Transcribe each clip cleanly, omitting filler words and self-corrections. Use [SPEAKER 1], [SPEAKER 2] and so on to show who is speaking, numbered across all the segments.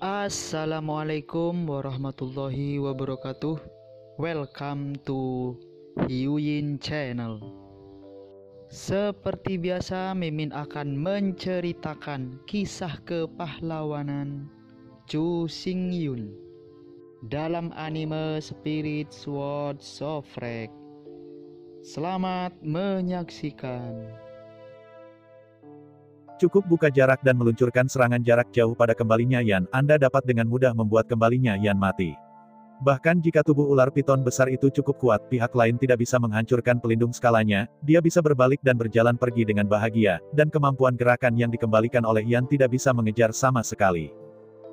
[SPEAKER 1] Assalamualaikum warahmatullahi wabarakatuh. Welcome to Hyuyin Channel. Seperti biasa, Mimin akan menceritakan kisah kepahlawanan Chu Xingyun dalam anime Spirit Sword Sofrek. Selamat menyaksikan.
[SPEAKER 2] Cukup buka jarak dan meluncurkan serangan jarak jauh pada kembalinya Yan, Anda dapat dengan mudah membuat kembalinya Yan mati. Bahkan jika tubuh ular piton besar itu cukup kuat, pihak lain tidak bisa menghancurkan pelindung skalanya, dia bisa berbalik dan berjalan pergi dengan bahagia, dan kemampuan gerakan yang dikembalikan oleh Yan tidak bisa mengejar sama sekali.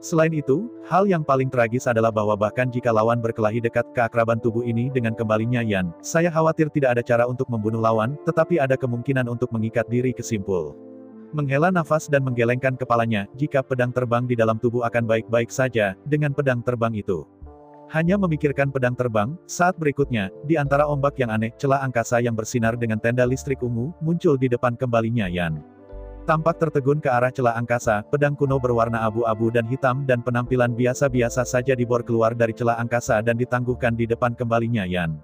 [SPEAKER 2] Selain itu, hal yang paling tragis adalah bahwa bahkan jika lawan berkelahi dekat keakraban tubuh ini dengan kembalinya Yan, saya khawatir tidak ada cara untuk membunuh lawan, tetapi ada kemungkinan untuk mengikat diri ke simpul. Menghela nafas dan menggelengkan kepalanya, jika pedang terbang di dalam tubuh akan baik-baik saja, dengan pedang terbang itu. Hanya memikirkan pedang terbang, saat berikutnya, di antara ombak yang aneh, celah angkasa yang bersinar dengan tenda listrik ungu, muncul di depan kembalinya Yan. Tampak tertegun ke arah celah angkasa, pedang kuno berwarna abu-abu dan hitam dan penampilan biasa-biasa saja dibor keluar dari celah angkasa dan ditangguhkan di depan kembalinya Yan.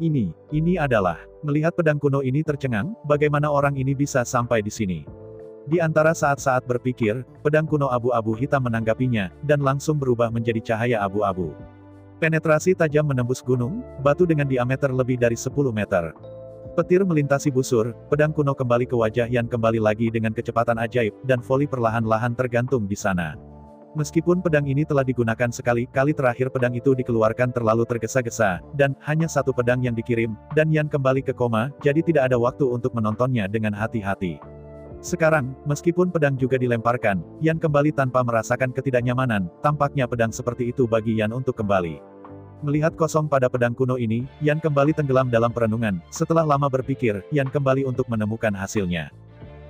[SPEAKER 2] Ini adalah, melihat pedang kuno ini tercengang, bagaimana orang ini bisa sampai di sini. Di antara saat-saat berpikir, pedang kuno abu-abu hitam menanggapinya, dan langsung berubah menjadi cahaya abu-abu. Penetrasi tajam menembus gunung, batu dengan diameter lebih dari 10 meter. Petir melintasi busur, pedang kuno kembali ke wajah Yan kembali lagi dengan kecepatan ajaib, dan voli perlahan-lahan tergantung di sana. Meskipun pedang ini telah digunakan sekali, kali terakhir pedang itu dikeluarkan terlalu tergesa-gesa, dan hanya satu pedang yang dikirim, dan Yan kembali ke koma, jadi tidak ada waktu untuk menontonnya dengan hati-hati. Sekarang, meskipun pedang juga dilemparkan, Yan kembali tanpa merasakan ketidaknyamanan, tampaknya pedang seperti itu bagi Yan untuk kembali. Melihat kosong pada pedang kuno ini, Yan kembali tenggelam dalam perenungan, setelah lama berpikir, Yan kembali untuk menemukan hasilnya.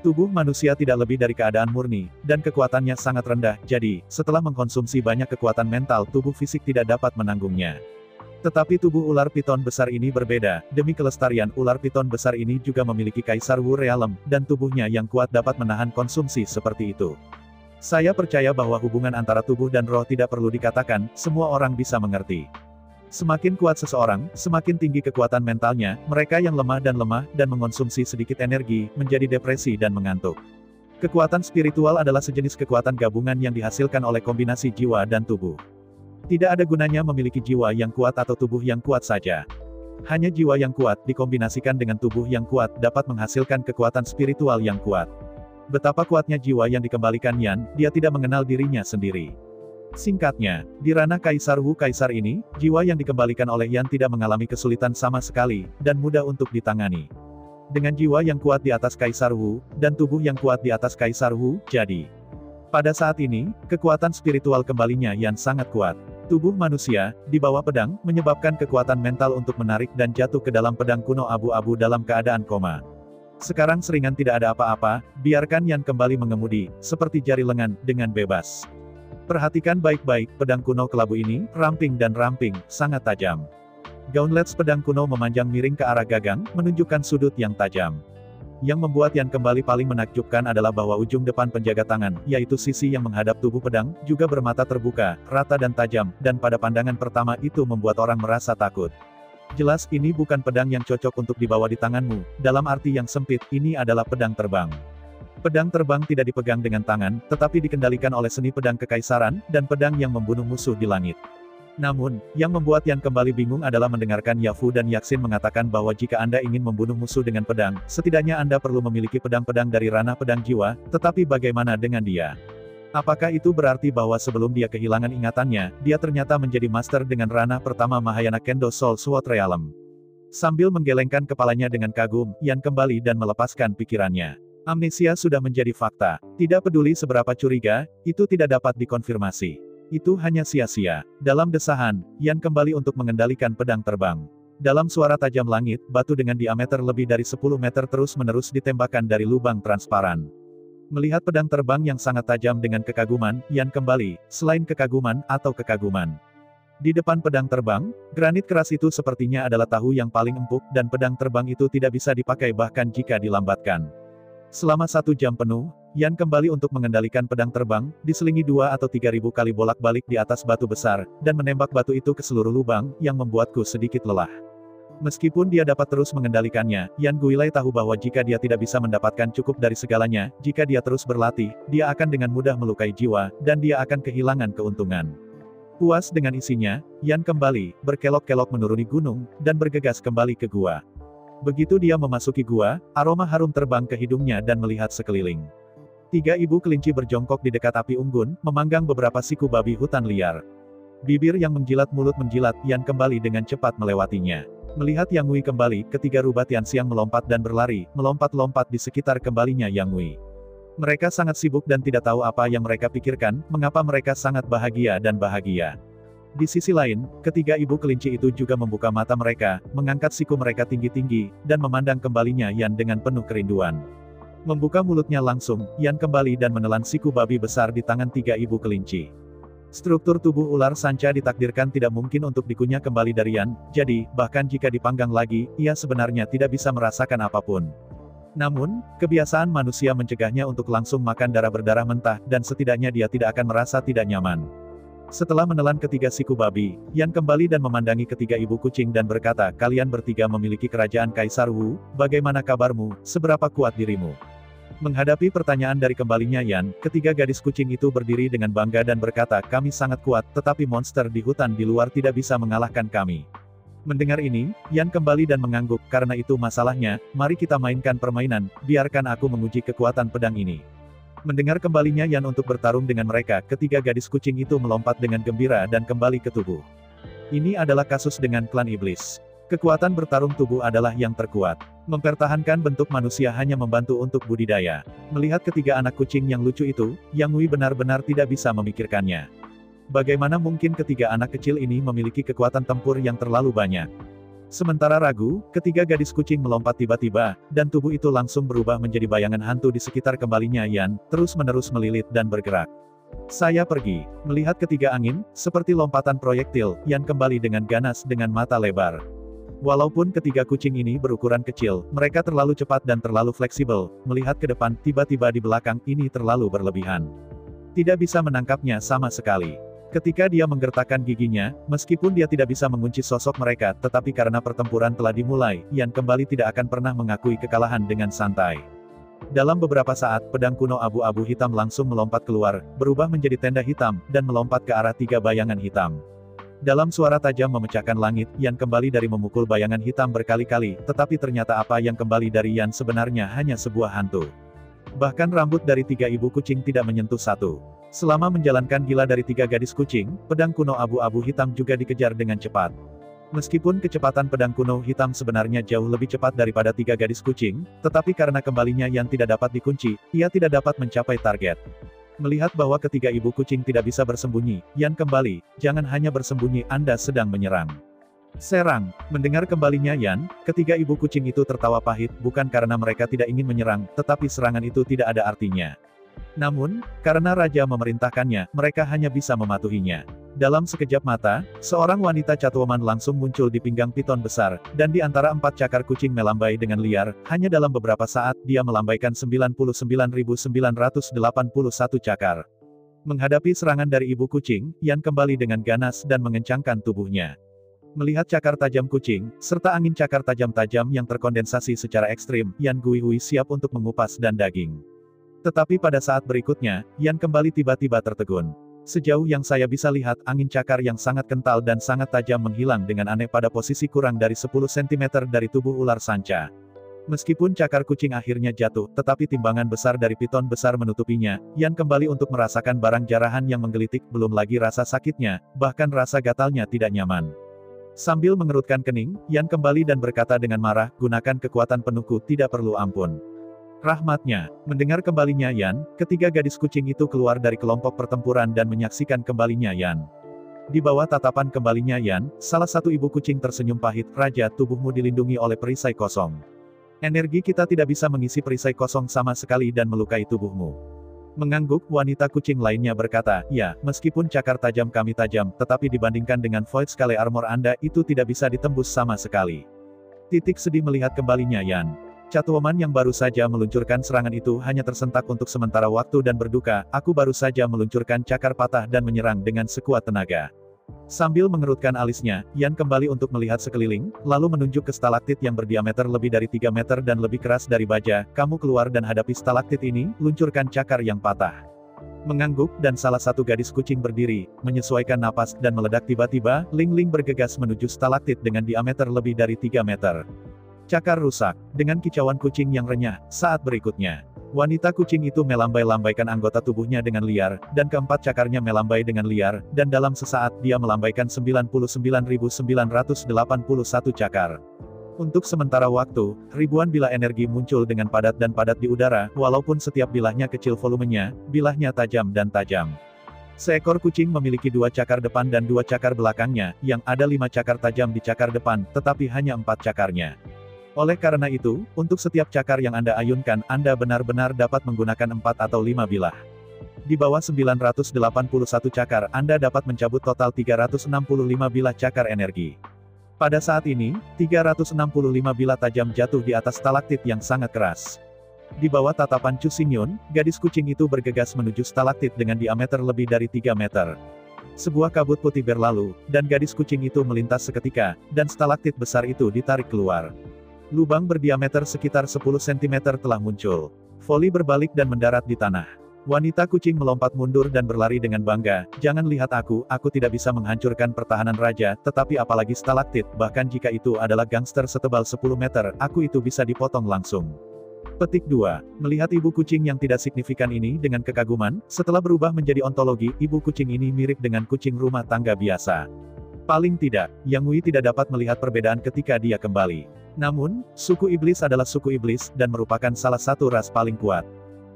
[SPEAKER 2] Tubuh manusia tidak lebih dari keadaan murni, dan kekuatannya sangat rendah, jadi, setelah mengkonsumsi banyak kekuatan mental, tubuh fisik tidak dapat menanggungnya. Tetapi tubuh ular piton besar ini berbeda, demi kelestarian ular piton besar ini juga memiliki Kaisar Wu Realm, dan tubuhnya yang kuat dapat menahan konsumsi seperti itu. Saya percaya bahwa hubungan antara tubuh dan roh tidak perlu dikatakan, semua orang bisa mengerti. Semakin kuat seseorang, semakin tinggi kekuatan mentalnya, mereka yang lemah dan mengonsumsi sedikit energi, menjadi depresi dan mengantuk. Kekuatan spiritual adalah sejenis kekuatan gabungan yang dihasilkan oleh kombinasi jiwa dan tubuh. Tidak ada gunanya memiliki jiwa yang kuat atau tubuh yang kuat saja. Hanya jiwa yang kuat, dikombinasikan dengan tubuh yang kuat, dapat menghasilkan kekuatan spiritual yang kuat. Betapa kuatnya jiwa yang dikembalikan Yan, dia tidak mengenal dirinya sendiri. Singkatnya, di ranah Kaisar Wu Kaisar ini, jiwa yang dikembalikan oleh Yan tidak mengalami kesulitan sama sekali, dan mudah untuk ditangani. Dengan jiwa yang kuat di atas Kaisar Wu, dan tubuh yang kuat di atas Kaisar Wu, jadi. Pada saat ini, kekuatan spiritual kembalinya Yan sangat kuat. Tubuh manusia, di bawah pedang, menyebabkan kekuatan mental untuk menarik dan jatuh ke dalam pedang kuno abu-abu dalam keadaan koma. Sekarang seringan tidak ada apa-apa, biarkan Yan kembali mengemudi, seperti jari lengan, dengan bebas. Perhatikan baik-baik, pedang kuno kelabu ini, ramping, sangat tajam. Gauntlets pedang kuno memanjang miring ke arah gagang, menunjukkan sudut yang tajam. Yang membuat Yan kembali paling menakjubkan adalah bahwa ujung depan penjaga tangan, yaitu sisi yang menghadap tubuh pedang, juga bermata terbuka, rata dan tajam, dan pada pandangan pertama itu membuat orang merasa takut. Jelas ini bukan pedang yang cocok untuk dibawa di tanganmu, dalam arti yang sempit, ini adalah pedang terbang. Pedang terbang tidak dipegang dengan tangan, tetapi dikendalikan oleh seni pedang kekaisaran, dan pedang yang membunuh musuh di langit. Namun, yang membuat Yan kembali bingung adalah mendengarkan Yafu dan Yaksin mengatakan bahwa jika Anda ingin membunuh musuh dengan pedang, setidaknya Anda perlu memiliki pedang-pedang dari ranah pedang jiwa, tetapi bagaimana dengan dia? Apakah itu berarti bahwa sebelum dia kehilangan ingatannya, dia ternyata menjadi master dengan ranah pertama Mahayana Kendo Soul Sword Realm? Sambil menggelengkan kepalanya dengan kagum, Yan kembali dan melepaskan pikirannya. Amnesia sudah menjadi fakta. Tidak peduli seberapa curiga, itu tidak dapat dikonfirmasi. Itu hanya sia-sia. Dalam desahan, Yan kembali untuk mengendalikan pedang terbang. Dalam suara tajam langit, batu dengan diameter lebih dari 10 meter terus-menerus ditembakkan dari lubang transparan. Melihat pedang terbang yang sangat tajam dengan kekaguman, Yan kembali, selain kekaguman, atau kekaguman. Di depan pedang terbang, granit keras itu sepertinya adalah tahu yang paling empuk, dan pedang terbang itu tidak bisa dipakai bahkan jika dilambatkan. Selama 1 jam penuh, Yan kembali untuk mengendalikan pedang terbang, diselingi 2 atau 3.000 kali bolak-balik di atas batu besar, dan menembak batu itu ke seluruh lubang, yang membuatku sedikit lelah. Meskipun dia dapat terus mengendalikannya, Yan Guilai tahu bahwa jika dia tidak bisa mendapatkan cukup dari segalanya, jika dia terus berlatih, dia akan dengan mudah melukai jiwa, dan dia akan kehilangan keuntungan. Puas dengan isinya, Yan kembali, berkelok-kelok menuruni gunung, dan bergegas kembali ke gua. Begitu dia memasuki gua, aroma harum terbang ke hidungnya dan melihat sekeliling. 3 ibu kelinci berjongkok di dekat api unggun, memanggang beberapa siku babi hutan liar. Bibir yang menjilat mulut menjilat, Yan kembali dengan cepat melewatinya. Melihat Yang Wei kembali, ketiga rubah Tianxiang melompat dan berlari, melompat-lompat di sekitar kembalinya Yang Wei. Mereka sangat sibuk dan tidak tahu apa yang mereka pikirkan, mengapa mereka sangat bahagia dan bahagia. Di sisi lain, ketiga ibu kelinci itu juga membuka mata mereka, mengangkat siku mereka tinggi-tinggi, dan memandang kembalinya Yan dengan penuh kerinduan. Membuka mulutnya langsung, Yan kembali dan menelan siku babi besar di tangan 3 ibu kelinci. Struktur tubuh ular sanca ditakdirkan tidak mungkin untuk dikunyah kembali dari Yan, jadi, bahkan jika dipanggang lagi, ia sebenarnya tidak bisa merasakan apapun. Namun, kebiasaan manusia mencegahnya untuk langsung makan darah berdarah mentah, dan setidaknya dia tidak akan merasa tidak nyaman. Setelah menelan ketiga siku babi, Yan kembali dan memandangi ketiga ibu kucing dan berkata, kalian bertiga memiliki kerajaan Kaisar Wu, bagaimana kabarmu, seberapa kuat dirimu? Menghadapi pertanyaan dari kembalinya Yan, ketiga gadis kucing itu berdiri dengan bangga dan berkata, kami sangat kuat, tetapi monster di hutan di luar tidak bisa mengalahkan kami. Mendengar ini, Yan kembali dan mengangguk, karena itu masalahnya, mari kita mainkan permainan, biarkan aku menguji kekuatan pedang ini. Mendengar kembalinya Yan untuk bertarung dengan mereka, ketiga gadis kucing itu melompat dengan gembira dan kembali ke tubuh. Ini adalah kasus dengan klan iblis. Kekuatan bertarung tubuh adalah yang terkuat. Mempertahankan bentuk manusia hanya membantu untuk budidaya. Melihat ketiga anak kucing yang lucu itu, Yang Wei benar-benar tidak bisa memikirkannya. Bagaimana mungkin ketiga anak kecil ini memiliki kekuatan tempur yang terlalu banyak? Sementara ragu, ketiga gadis kucing melompat tiba-tiba, dan tubuh itu langsung berubah menjadi bayangan hantu di sekitar kembalinya Yan, terus-menerus melilit dan bergerak. Saya pergi. Melihat ketiga angin, seperti lompatan proyektil, Yan kembali dengan ganas dengan mata lebar. Walaupun ketiga kucing ini berukuran kecil, mereka terlalu cepat dan terlalu fleksibel, melihat ke depan, tiba-tiba di belakang, ini terlalu berlebihan. Tidak bisa menangkapnya sama sekali. Ketika dia menggertakkan giginya, meskipun dia tidak bisa mengunci sosok mereka, tetapi karena pertempuran telah dimulai, Yan kembali tidak akan pernah mengakui kekalahan dengan santai. Dalam beberapa saat, pedang kuno abu-abu hitam langsung melompat keluar, berubah menjadi tenda hitam, dan melompat ke arah 3 bayangan hitam. Dalam suara tajam memecahkan langit, Yan kembali dari memukul bayangan hitam berkali-kali, tetapi ternyata apa yang kembali dari Yan sebenarnya hanya sebuah hantu. Bahkan rambut dari 3 ibu kucing tidak menyentuh satu. Selama menjalankan gila dari 3 gadis kucing, pedang kuno abu-abu hitam juga dikejar dengan cepat. Meskipun kecepatan pedang kuno hitam sebenarnya jauh lebih cepat daripada 3 gadis kucing, tetapi karena kembalinya yang tidak dapat dikunci, ia tidak dapat mencapai target. Melihat bahwa ketiga ibu kucing tidak bisa bersembunyi, Yan kembali, jangan hanya bersembunyi, Anda sedang menyerang. Serang. Mendengar kembalinya Yan, ketiga ibu kucing itu tertawa pahit, bukan karena mereka tidak ingin menyerang, tetapi serangan itu tidak ada artinya. Namun, karena raja memerintahkannya, mereka hanya bisa mematuhinya. Dalam sekejap mata, seorang wanita Catwoman langsung muncul di pinggang piton besar, dan di antara 4 cakar kucing melambai dengan liar, hanya dalam beberapa saat, dia melambaikan 99.981 cakar. Menghadapi serangan dari ibu kucing, Yan kembali dengan ganas dan mengencangkan tubuhnya. Melihat cakar tajam kucing, serta angin cakar tajam-tajam yang terkondensasi secara ekstrim, Yan Guihui siap untuk mengupas dan daging. Tetapi pada saat berikutnya, Yan kembali tiba-tiba tertegun. Sejauh yang saya bisa lihat, angin cakar yang sangat kental dan sangat tajam menghilang dengan aneh pada posisi kurang dari 10 cm dari tubuh ular sanca. Meskipun cakar kucing akhirnya jatuh, tetapi timbangan besar dari piton besar menutupinya, Yan kembali untuk merasakan barang jarahan yang menggelitik, belum lagi rasa sakitnya, bahkan rasa gatalnya tidak nyaman. Sambil mengerutkan kening, Yan kembali dan berkata dengan marah, gunakan kekuatan penuhku, tidak perlu ampun. Rahmatnya. Mendengar kembalinya Yan, ketiga gadis kucing itu keluar dari kelompok pertempuran dan menyaksikan kembalinya Yan. Di bawah tatapan kembalinya Yan, salah satu ibu kucing tersenyum pahit, Raja, tubuhmu dilindungi oleh perisai kosong. Energi kita tidak bisa mengisi perisai kosong sama sekali dan melukai tubuhmu. Mengangguk, wanita kucing lainnya berkata, ya, meskipun cakar tajam kami tajam, tetapi dibandingkan dengan Void Scale Armor Anda, itu tidak bisa ditembus sama sekali. Sedih melihat kembalinya Yan. Catwoman yang baru saja meluncurkan serangan itu hanya tersentak untuk sementara waktu dan berduka, aku baru saja meluncurkan cakar patah dan menyerang dengan sekuat tenaga. Sambil mengerutkan alisnya, Yan kembali untuk melihat sekeliling, lalu menunjuk ke stalaktit yang berdiameter lebih dari 3 meter dan lebih keras dari baja, kamu keluar dan hadapi stalaktit ini, luncurkan cakar yang patah. Mengangguk, dan salah satu gadis kucing berdiri, menyesuaikan napas, dan meledak tiba-tiba, Ling Ling bergegas menuju stalaktit dengan diameter lebih dari 3 meter. Cakar rusak, dengan kicauan kucing yang renyah, saat berikutnya. Wanita kucing itu melambai-lambaikan anggota tubuhnya dengan liar, dan keempat cakarnya melambai dengan liar, dan dalam sesaat dia melambaikan 99.981 cakar. Untuk sementara waktu, ribuan bilah energi muncul dengan padat dan padat di udara, walaupun setiap bilahnya kecil volumenya, bilahnya tajam dan tajam. Seekor kucing memiliki 2 cakar depan dan 2 cakar belakangnya, yang ada 5 cakar tajam di cakar depan, tetapi hanya 4 cakarnya. Oleh karena itu, untuk setiap cakar yang Anda ayunkan, Anda benar-benar dapat menggunakan 4 atau 5 bilah. Di bawah 981 cakar, Anda dapat mencabut total 365 bilah cakar energi. Pada saat ini, 365 bilah tajam jatuh di atas stalaktit yang sangat keras. Di bawah tatapan Chu Xingyun, gadis kucing itu bergegas menuju stalaktit dengan diameter lebih dari 3 meter. Sebuah kabut putih berlalu, dan gadis kucing itu melintas seketika, dan stalaktit besar itu ditarik keluar. Lubang berdiameter sekitar 10 cm telah muncul. Voli berbalik dan mendarat di tanah. Wanita kucing melompat mundur dan berlari dengan bangga, jangan lihat aku tidak bisa menghancurkan pertahanan raja, tetapi apalagi stalaktit, bahkan jika itu adalah gangster setebal 10 meter, aku itu bisa dipotong langsung. Petik 2. Melihat ibu kucing yang tidak signifikan ini dengan kekaguman, setelah berubah menjadi ontologi, ibu kucing ini mirip dengan kucing rumah tangga biasa. Paling tidak, Yang Wei tidak dapat melihat perbedaan ketika dia kembali. Namun, suku iblis adalah suku iblis, dan merupakan salah satu ras paling kuat.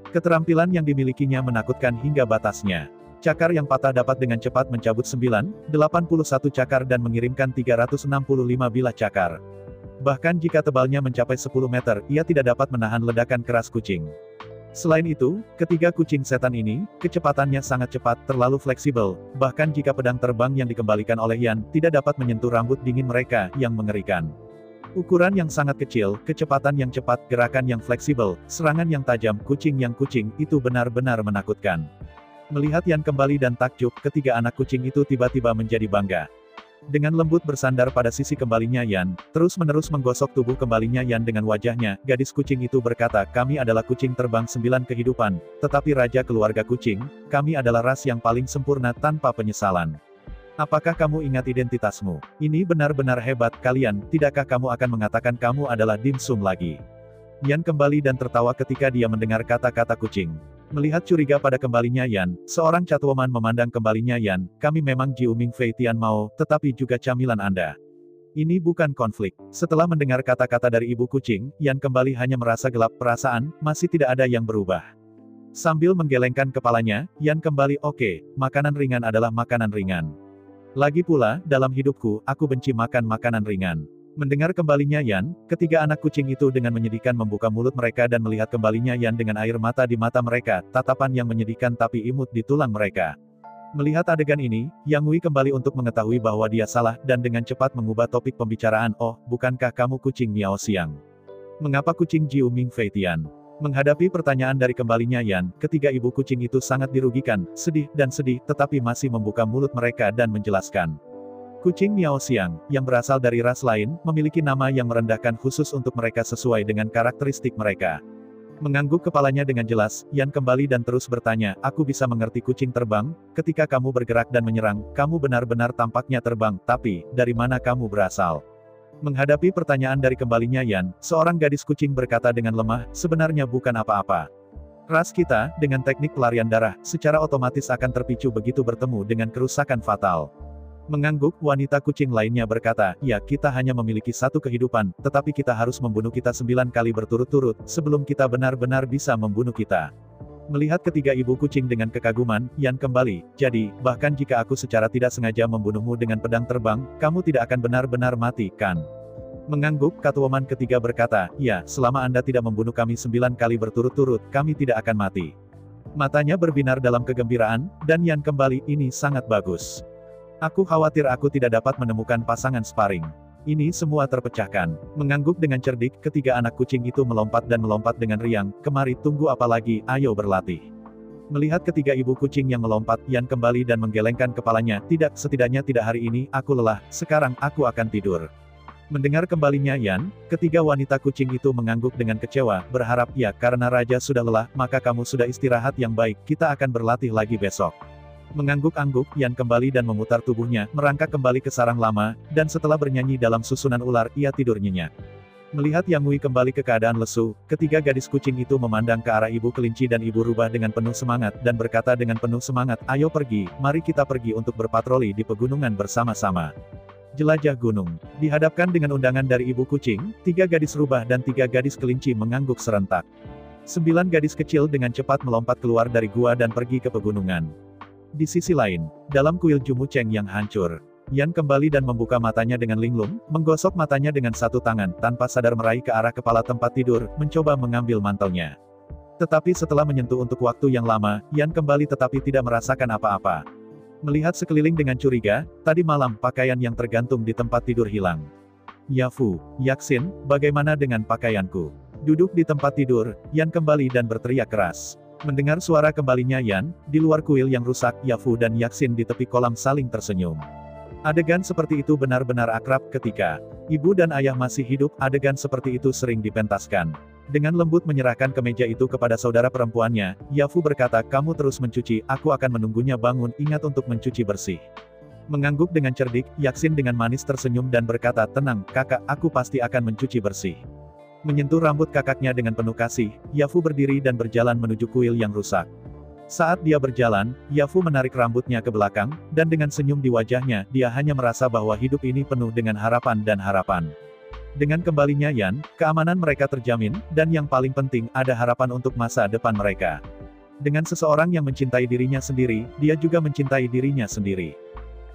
[SPEAKER 2] Keterampilan yang dimilikinya menakutkan hingga batasnya. Cakar yang patah dapat dengan cepat mencabut 981 cakar dan mengirimkan 365 bilah cakar. Bahkan jika tebalnya mencapai 10 meter, ia tidak dapat menahan ledakan keras kucing. Selain itu, ketiga kucing setan ini, kecepatannya sangat cepat, terlalu fleksibel, bahkan jika pedang terbang yang dikembalikan oleh Yan, tidak dapat menyentuh rambut dingin mereka, yang mengerikan. Ukuran yang sangat kecil, kecepatan yang cepat, gerakan yang fleksibel, serangan yang tajam, kucing, itu benar-benar menakutkan. Melihat Yan kembali dan takjub, ketiga anak kucing itu tiba-tiba menjadi bangga. Dengan lembut bersandar pada sisi kembalinya Yan, terus-menerus menggosok tubuh kembalinya Yan dengan wajahnya, gadis kucing itu berkata, kami adalah kucing terbang 9 kehidupan, tetapi raja keluarga kucing, kami adalah ras yang paling sempurna tanpa penyesalan. Apakah kamu ingat identitasmu? Ini benar-benar hebat, kalian, tidakkah kamu akan mengatakan kamu adalah Dim Sum lagi? Yan kembali dan tertawa ketika dia mendengar kata-kata kucing. Melihat curiga pada kembalinya Yan, seorang Catwoman memandang kembalinya Yan, kami memang Jiu Ming Fei Tian Mao, tetapi juga camilan Anda. Ini bukan konflik. Setelah mendengar kata-kata dari ibu kucing, Yan kembali hanya merasa gelap perasaan, masih tidak ada yang berubah. Sambil menggelengkan kepalanya, Yan kembali, oke, makanan ringan adalah makanan ringan. Lagi pula, dalam hidupku, aku benci makan makanan ringan. Mendengar kembalinya Yan, ketiga anak kucing itu dengan menyedihkan membuka mulut mereka dan melihat kembalinya Yan dengan air mata di mata mereka, tatapan yang menyedihkan tapi imut di tulang mereka. Melihat adegan ini, Yang Wei kembali untuk mengetahui bahwa dia salah, dan dengan cepat mengubah topik pembicaraan, oh, bukankah kamu kucing Miao Xiang? Mengapa kucing Jiu Ming Fei Tian? Menghadapi pertanyaan dari kembalinya Yan, ketiga ibu kucing itu sangat dirugikan, sedih, tetapi masih membuka mulut mereka dan menjelaskan. Kucing Miao Xiang, yang berasal dari ras lain, memiliki nama yang merendahkan khusus untuk mereka sesuai dengan karakteristik mereka. Mengangguk kepalanya dengan jelas, Yan kembali dan terus bertanya, aku bisa mengerti kucing terbang, ketika kamu bergerak dan menyerang, kamu benar-benar tampaknya terbang, tapi, dari mana kamu berasal? Menghadapi pertanyaan dari kembalinya Yan, seorang gadis kucing berkata dengan lemah, sebenarnya bukan apa-apa. Ras kita, dengan teknik pelarian darah, secara otomatis akan terpicu begitu bertemu dengan kerusakan fatal. Mengangguk, wanita kucing lainnya berkata, ya, kita hanya memiliki satu kehidupan, tetapi kita harus membunuh kita 9 kali berturut-turut, sebelum kita benar-benar bisa membunuh kita. Melihat ketiga ibu kucing dengan kekaguman, Yan kembali, jadi, bahkan jika aku secara tidak sengaja membunuhmu dengan pedang terbang, kamu tidak akan benar-benar mati, kan? Mengangguk, Catwoman ketiga berkata, ya, selama Anda tidak membunuh kami 9 kali berturut-turut, kami tidak akan mati. Matanya berbinar dalam kegembiraan, dan Yan kembali, ini sangat bagus. Aku khawatir aku tidak dapat menemukan pasangan sparring. Ini semua terpecahkan. Mengangguk dengan cerdik, ketiga anak kucing itu melompat dan melompat dengan riang. Kemari, tunggu apa lagi, ayo berlatih. Melihat ketiga ibu kucing yang melompat, Yan kembali dan menggelengkan kepalanya. Tidak, setidaknya tidak hari ini, aku lelah, sekarang aku akan tidur. Mendengar kembalinya Yan, ketiga wanita kucing itu mengangguk dengan kecewa, berharap ya, karena raja sudah lelah, maka kamu sudah istirahat yang baik, kita akan berlatih lagi besok. Mengangguk-angguk, Yan kembali dan memutar tubuhnya, merangkak kembali ke sarang lama, dan setelah bernyanyi dalam susunan ular, ia tidur nyenyak. Melihat Yang Wei kembali ke keadaan lesu, ketiga gadis kucing itu memandang ke arah ibu kelinci dan ibu rubah dengan penuh semangat, dan berkata dengan penuh semangat, ayo pergi, mari kita pergi untuk berpatroli di pegunungan bersama-sama. Jelajah gunung. Dihadapkan dengan undangan dari ibu kucing, tiga gadis rubah dan tiga gadis kelinci mengangguk serentak. 9 gadis kecil dengan cepat melompat keluar dari gua dan pergi ke pegunungan. Di sisi lain, dalam kuil Jumuceng yang hancur, Yan kembali dan membuka matanya dengan linglung, menggosok matanya dengan satu tangan, tanpa sadar meraih ke arah kepala tempat tidur, mencoba mengambil mantelnya. Tetapi setelah menyentuh untuk waktu yang lama, Yan kembali tetapi tidak merasakan apa-apa. Melihat sekeliling dengan curiga, tadi malam pakaian yang tergantung di tempat tidur hilang. Yafu, Yaksin, bagaimana dengan pakaianku? Duduk di tempat tidur, Yan kembali dan berteriak keras. Mendengar suara kembalinya Yan, di luar kuil yang rusak, Yafu dan Yaksin di tepi kolam saling tersenyum. Adegan seperti itu benar-benar akrab ketika ibu dan ayah masih hidup, adegan seperti itu sering dipentaskan. Dengan lembut menyerahkan kemeja itu kepada saudara perempuannya, Yafu berkata, kamu terus mencuci, aku akan menunggunya bangun, ingat untuk mencuci bersih. Mengangguk dengan cerdik, Yaksin dengan manis tersenyum dan berkata, tenang, kakak, aku pasti akan mencuci bersih. Menyentuh rambut kakaknya dengan penuh kasih, Yafu berdiri dan berjalan menuju kuil yang rusak. Saat dia berjalan, Yafu menarik rambutnya ke belakang, dan dengan senyum di wajahnya, dia hanya merasa bahwa hidup ini penuh dengan harapan dan harapan. Dengan kembalinya Yan, keamanan mereka terjamin, dan yang paling penting, ada harapan untuk masa depan mereka. Dengan seseorang yang mencintai dirinya sendiri, dia juga mencintai dirinya sendiri.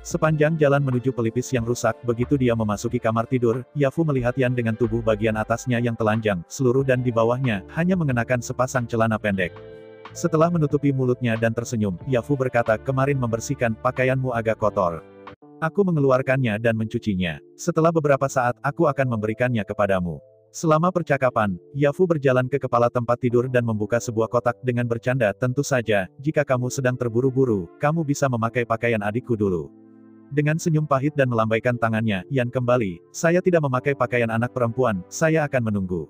[SPEAKER 2] Sepanjang jalan menuju pelipis yang rusak, begitu dia memasuki kamar tidur, Yafu melihat Yan dengan tubuh bagian atasnya yang telanjang, seluruh dan di bawahnya, hanya mengenakan sepasang celana pendek. Setelah menutupi mulutnya dan tersenyum, Yafu berkata, kemarin membersihkan, pakaianmu agak kotor. Aku mengeluarkannya dan mencucinya. Setelah beberapa saat, aku akan memberikannya kepadamu. Selama percakapan, Yafu berjalan ke kepala tempat tidur dan membuka sebuah kotak dengan bercanda, tentu saja, jika kamu sedang terburu-buru, kamu bisa memakai pakaian adikku dulu. Dengan senyum pahit dan melambaikan tangannya, Yan kembali, saya tidak memakai pakaian anak perempuan, saya akan menunggu.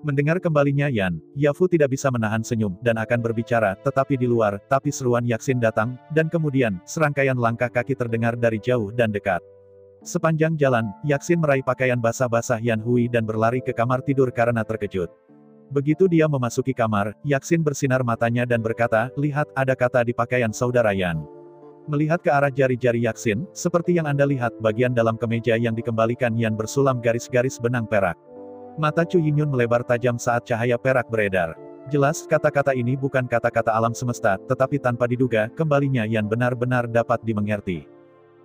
[SPEAKER 2] Mendengar kembalinya Yan, Yafu tidak bisa menahan senyum, dan akan berbicara, tetapi di luar, tapi seruan Yaksin datang, dan kemudian, serangkaian langkah kaki terdengar dari jauh dan dekat. Sepanjang jalan, Yaksin meraih pakaian basah-basah Yan Hui dan berlari ke kamar tidur karena terkejut. Begitu dia memasuki kamar, Yaksin bersinar matanya dan berkata, lihat, ada kata di pakaian saudara Yan. Melihat ke arah jari-jari Yaksin, seperti yang Anda lihat, bagian dalam kemeja yang dikembalikan Yan bersulam garis-garis benang perak. Mata Chu Yingyun melebar tajam saat cahaya perak beredar. Jelas, kata-kata ini bukan kata-kata alam semesta, tetapi tanpa diduga, kembalinya Yan benar-benar dapat dimengerti.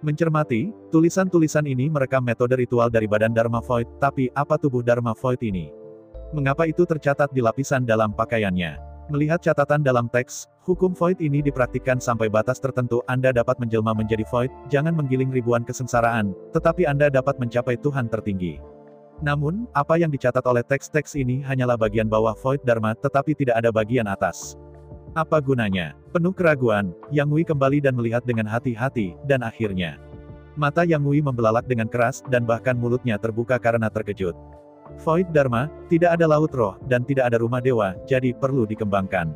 [SPEAKER 2] Mencermati, tulisan-tulisan ini merekam metode ritual dari badan Dharma Void, tapi, apa tubuh Dharma Void ini? Mengapa itu tercatat di lapisan dalam pakaiannya? Melihat catatan dalam teks, hukum Void ini dipraktikkan sampai batas tertentu, Anda dapat menjelma menjadi Void, jangan menggiling ribuan kesengsaraan, tetapi Anda dapat mencapai Tuhan tertinggi. Namun, apa yang dicatat oleh teks-teks ini hanyalah bagian bawah Void Dharma, tetapi tidak ada bagian atas. Apa gunanya? Penuh keraguan, Yang Wei kembali dan melihat dengan hati-hati, dan akhirnya, mata Yang Wei membelalak dengan keras, dan bahkan mulutnya terbuka karena terkejut. Void Dharma, tidak ada laut roh, dan tidak ada rumah dewa, jadi perlu dikembangkan.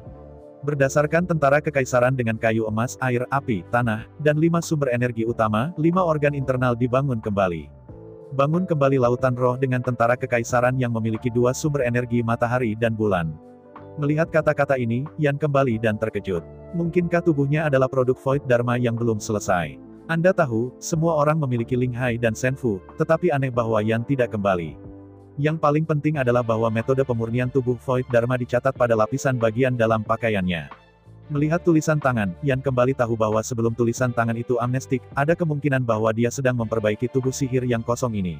[SPEAKER 2] Berdasarkan tentara kekaisaran dengan kayu emas, air, api, tanah, dan 5 sumber energi utama, 5 organ internal dibangun kembali. Bangun kembali lautan roh dengan tentara kekaisaran yang memiliki 2 sumber energi matahari dan bulan. Melihat kata-kata ini, Yan kembali dan terkejut. Mungkinkah tubuhnya adalah produk Void Dharma yang belum selesai? Anda tahu, semua orang memiliki Ling Hai dan Senfu, tetapi aneh bahwa Yan tidak kembali. Yang paling penting adalah bahwa metode pemurnian tubuh Void Dharma dicatat pada lapisan bagian dalam pakaiannya. Melihat tulisan tangan, Yan kembali tahu bahwa sebelum tulisan tangan itu amnestik, ada kemungkinan bahwa dia sedang memperbaiki tubuh sihir yang kosong ini.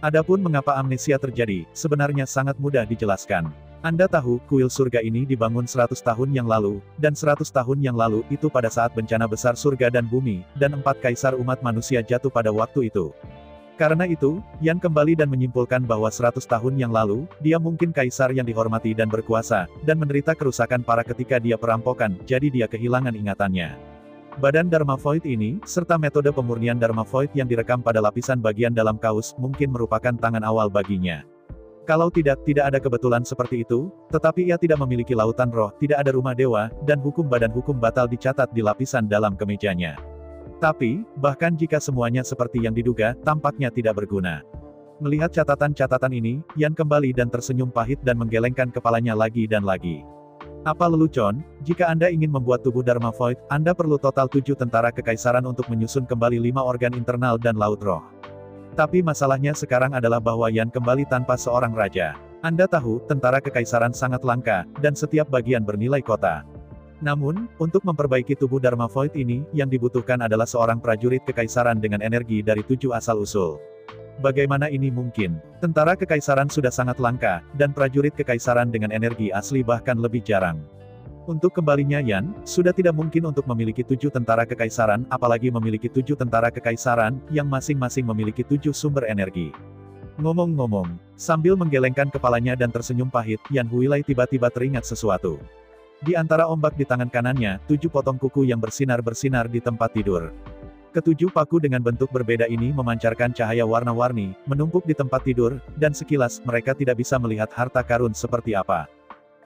[SPEAKER 2] Adapun mengapa amnesia terjadi, sebenarnya sangat mudah dijelaskan. Anda tahu, kuil surga ini dibangun 100 tahun yang lalu, dan 100 tahun yang lalu itu pada saat bencana besar surga dan bumi, dan 4 kaisar umat manusia jatuh pada waktu itu. Karena itu, Yan kembali dan menyimpulkan bahwa 100 tahun yang lalu, dia mungkin kaisar yang dihormati dan berkuasa, dan menderita kerusakan parah ketika dia perampokan, jadi dia kehilangan ingatannya. Badan Dharma Void ini, serta metode pemurnian Dharma Void yang direkam pada lapisan bagian dalam kaus, mungkin merupakan tangan awal baginya. Kalau tidak ada kebetulan seperti itu, tetapi ia tidak memiliki lautan roh, tidak ada rumah dewa, dan hukum badan hukum batal dicatat di lapisan dalam kemejanya. Tapi, bahkan jika semuanya seperti yang diduga, tampaknya tidak berguna. Melihat catatan-catatan ini, Yan kembali dan tersenyum pahit dan menggelengkan kepalanya lagi dan lagi. Apa lelucon, jika Anda ingin membuat tubuh Dharma Void, Anda perlu total 7 tentara kekaisaran untuk menyusun kembali 5 organ internal dan laut roh. Tapi masalahnya sekarang adalah bahwa Yan kembali tanpa seorang raja. Anda tahu, tentara kekaisaran sangat langka, dan setiap bagian bernilai kota. Namun, untuk memperbaiki tubuh Dharma Void ini, yang dibutuhkan adalah seorang prajurit kekaisaran dengan energi dari 7 asal-usul. Bagaimana ini mungkin? Tentara kekaisaran sudah sangat langka, dan prajurit kekaisaran dengan energi asli bahkan lebih jarang. Untuk kembalinya Yan, sudah tidak mungkin untuk memiliki 7 tentara kekaisaran, apalagi memiliki 7 tentara kekaisaran, yang masing-masing memiliki 7 sumber energi. Ngomong-ngomong, sambil menggelengkan kepalanya dan tersenyum pahit, Yan Huilai tiba-tiba teringat sesuatu. Di antara ombak di tangan kanannya, 7 potong kuku yang bersinar-bersinar di tempat tidur. Ketujuh paku dengan bentuk berbeda ini memancarkan cahaya warna-warni, menumpuk di tempat tidur, dan sekilas, mereka tidak bisa melihat harta karun seperti apa.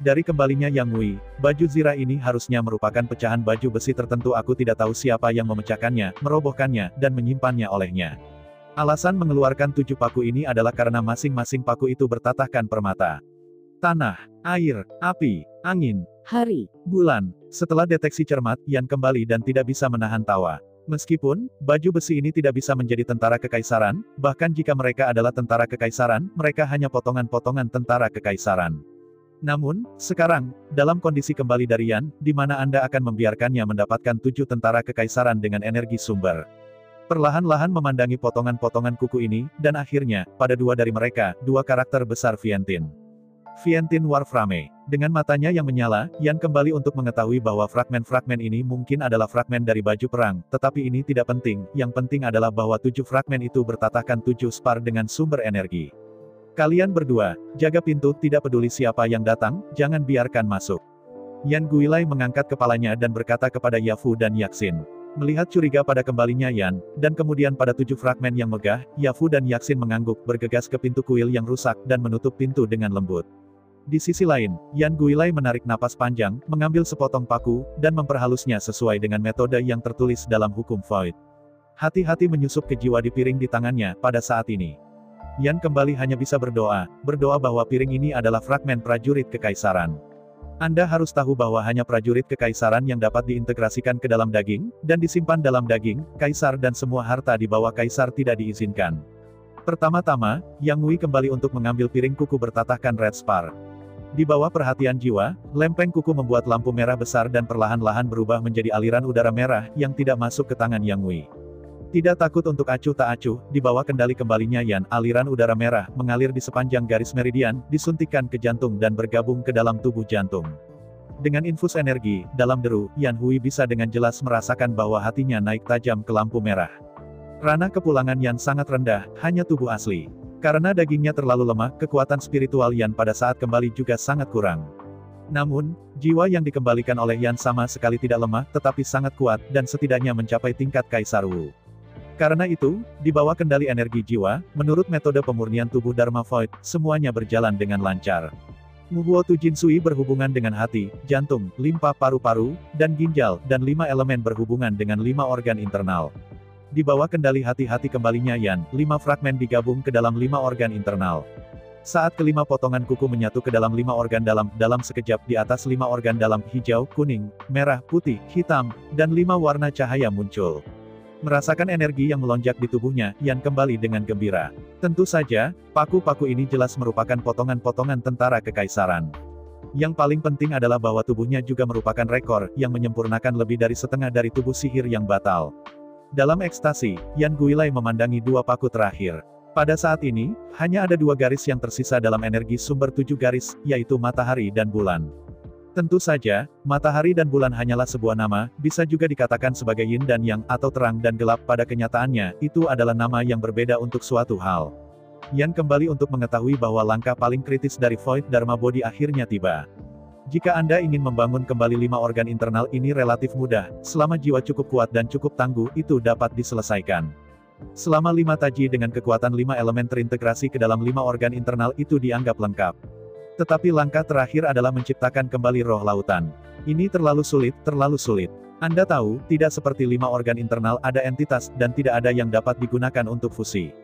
[SPEAKER 2] Dari kembalinya Yang Wei, baju zirah ini harusnya merupakan pecahan baju besi tertentu. Aku tidak tahu siapa yang memecahkannya, merobohkannya, dan menyimpannya olehnya. Alasan mengeluarkan 7 paku ini adalah karena masing-masing paku itu bertatahkan permata. Tanah, air, api, angin, hari, bulan. Setelah deteksi cermat, Yan kembali dan tidak bisa menahan tawa. Meskipun, baju besi ini tidak bisa menjadi tentara kekaisaran, bahkan jika mereka adalah tentara kekaisaran, mereka hanya potongan-potongan tentara kekaisaran. Namun, sekarang, dalam kondisi kembali dari Yan, di mana Anda akan membiarkannya mendapatkan 7 tentara kekaisaran dengan energi sumber. Perlahan-lahan memandangi potongan-potongan kuku ini, dan akhirnya, pada 2 dari mereka, 2 karakter besar Vientiane. Vientiane Warframe. Dengan matanya yang menyala, Yan kembali untuk mengetahui bahwa fragmen-fragmen ini mungkin adalah fragmen dari baju perang, tetapi ini tidak penting, yang penting adalah bahwa 7 fragmen itu bertatahkan 7 spar dengan sumber energi. Kalian berdua, jaga pintu, tidak peduli siapa yang datang, jangan biarkan masuk. Yan Guilai mengangkat kepalanya dan berkata kepada Yafu dan Yaxin. Melihat curiga pada kembalinya Yan, dan kemudian pada 7 fragmen yang megah, Yafu dan Yaxin mengangguk, bergegas ke pintu kuil yang rusak, dan menutup pintu dengan lembut. Di sisi lain, Yan Guilai menarik napas panjang, mengambil sepotong paku, dan memperhalusnya sesuai dengan metode yang tertulis dalam hukum Void. Hati-hati menyusup ke jiwa di piring di tangannya, pada saat ini. Yan kembali hanya bisa berdoa bahwa piring ini adalah fragmen prajurit kekaisaran. Anda harus tahu bahwa hanya prajurit kekaisaran yang dapat diintegrasikan ke dalam daging, dan disimpan dalam daging, kaisar dan semua harta di bawah kaisar tidak diizinkan. Pertama-tama, Yang Wei kembali untuk mengambil piring kuku bertatahkan Red Spar. Di bawah perhatian jiwa, lempeng kuku membuat lampu merah besar dan perlahan-lahan berubah menjadi aliran udara merah, yang tidak masuk ke tangan Yang Wei. Tidak takut untuk acuh tak acuh, di bawah kendali kembalinya Yan, aliran udara merah, mengalir di sepanjang garis meridian, disuntikkan ke jantung dan bergabung ke dalam tubuh jantung. Dengan infus energi, dalam deru, Yan Hui bisa dengan jelas merasakan bahwa hatinya naik tajam ke lampu merah. Ranah kepulangan Yan sangat rendah, hanya tubuh asli. Karena dagingnya terlalu lemah, kekuatan spiritual Yan pada saat kembali juga sangat kurang. Namun, jiwa yang dikembalikan oleh Yan sama sekali tidak lemah, tetapi sangat kuat, dan setidaknya mencapai tingkat Kaisar Wu. Karena itu, di bawah kendali energi jiwa, menurut metode pemurnian tubuh Dharma Void, semuanya berjalan dengan lancar. Muhuo Tu Jinsui berhubungan dengan hati, jantung, limpa paru-paru, dan ginjal, dan 5 elemen berhubungan dengan 5 organ internal. Di bawah kendali hati-hati kembalinya Yan, 5 fragmen digabung ke dalam 5 organ internal. Saat kelima potongan kuku menyatu ke dalam 5 organ dalam sekejap di atas 5 organ dalam, hijau, kuning, merah, putih, hitam, dan 5 warna cahaya muncul. Merasakan energi yang melonjak di tubuhnya, Yan kembali dengan gembira. Tentu saja, paku-paku ini jelas merupakan potongan-potongan tentara kekaisaran. Yang paling penting adalah bahwa tubuhnya juga merupakan rekor, yang menyempurnakan lebih dari setengah dari tubuh sihir yang batal. Dalam ekstasi, Yan Guilai memandangi 2 paku terakhir. Pada saat ini, hanya ada 2 garis yang tersisa dalam energi sumber 7 garis, yaitu matahari dan bulan. Tentu saja, matahari dan bulan hanyalah sebuah nama, bisa juga dikatakan sebagai yin dan yang, atau terang dan gelap. Pada kenyataannya, itu adalah nama yang berbeda untuk suatu hal. Yan kembali untuk mengetahui bahwa langkah paling kritis dari Void Dharma Body akhirnya tiba. Jika Anda ingin membangun kembali 5 organ internal ini relatif mudah, selama jiwa cukup kuat dan cukup tangguh, itu dapat diselesaikan. Selama 5 taji dengan kekuatan 5 elemen terintegrasi ke dalam 5 organ internal itu dianggap lengkap. Tetapi langkah terakhir adalah menciptakan kembali roh lautan. Ini terlalu sulit, terlalu sulit. Anda tahu, tidak seperti 5 organ internal ada entitas, dan tidak ada yang dapat digunakan untuk fusi.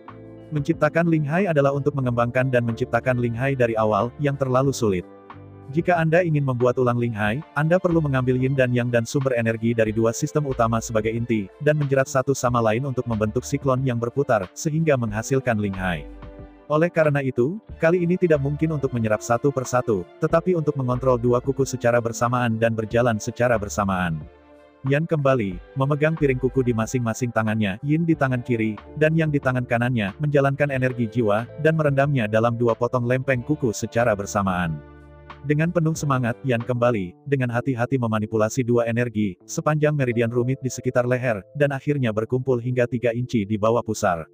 [SPEAKER 2] Menciptakan Ling Hai adalah untuk mengembangkan dan menciptakan Ling Hai dari awal, yang terlalu sulit. Jika Anda ingin membuat ulang Ling Hai, Anda perlu mengambil yin dan yang dan sumber energi dari 2 sistem utama sebagai inti, dan menjerat satu sama lain untuk membentuk siklon yang berputar, sehingga menghasilkan Ling Hai. Oleh karena itu, kali ini tidak mungkin untuk menyerap satu per satu, tetapi untuk mengontrol 2 kuku secara bersamaan dan berjalan secara bersamaan. Yan kembali, memegang piring kuku di masing-masing tangannya, yin di tangan kiri, dan yang di tangan kanannya, menjalankan energi jiwa, dan merendamnya dalam 2 potong lempeng kuku secara bersamaan. Dengan penuh semangat, Yan kembali, dengan hati-hati memanipulasi 2 energi, sepanjang meridian rumit di sekitar leher, dan akhirnya berkumpul hingga 3 inci di bawah pusar.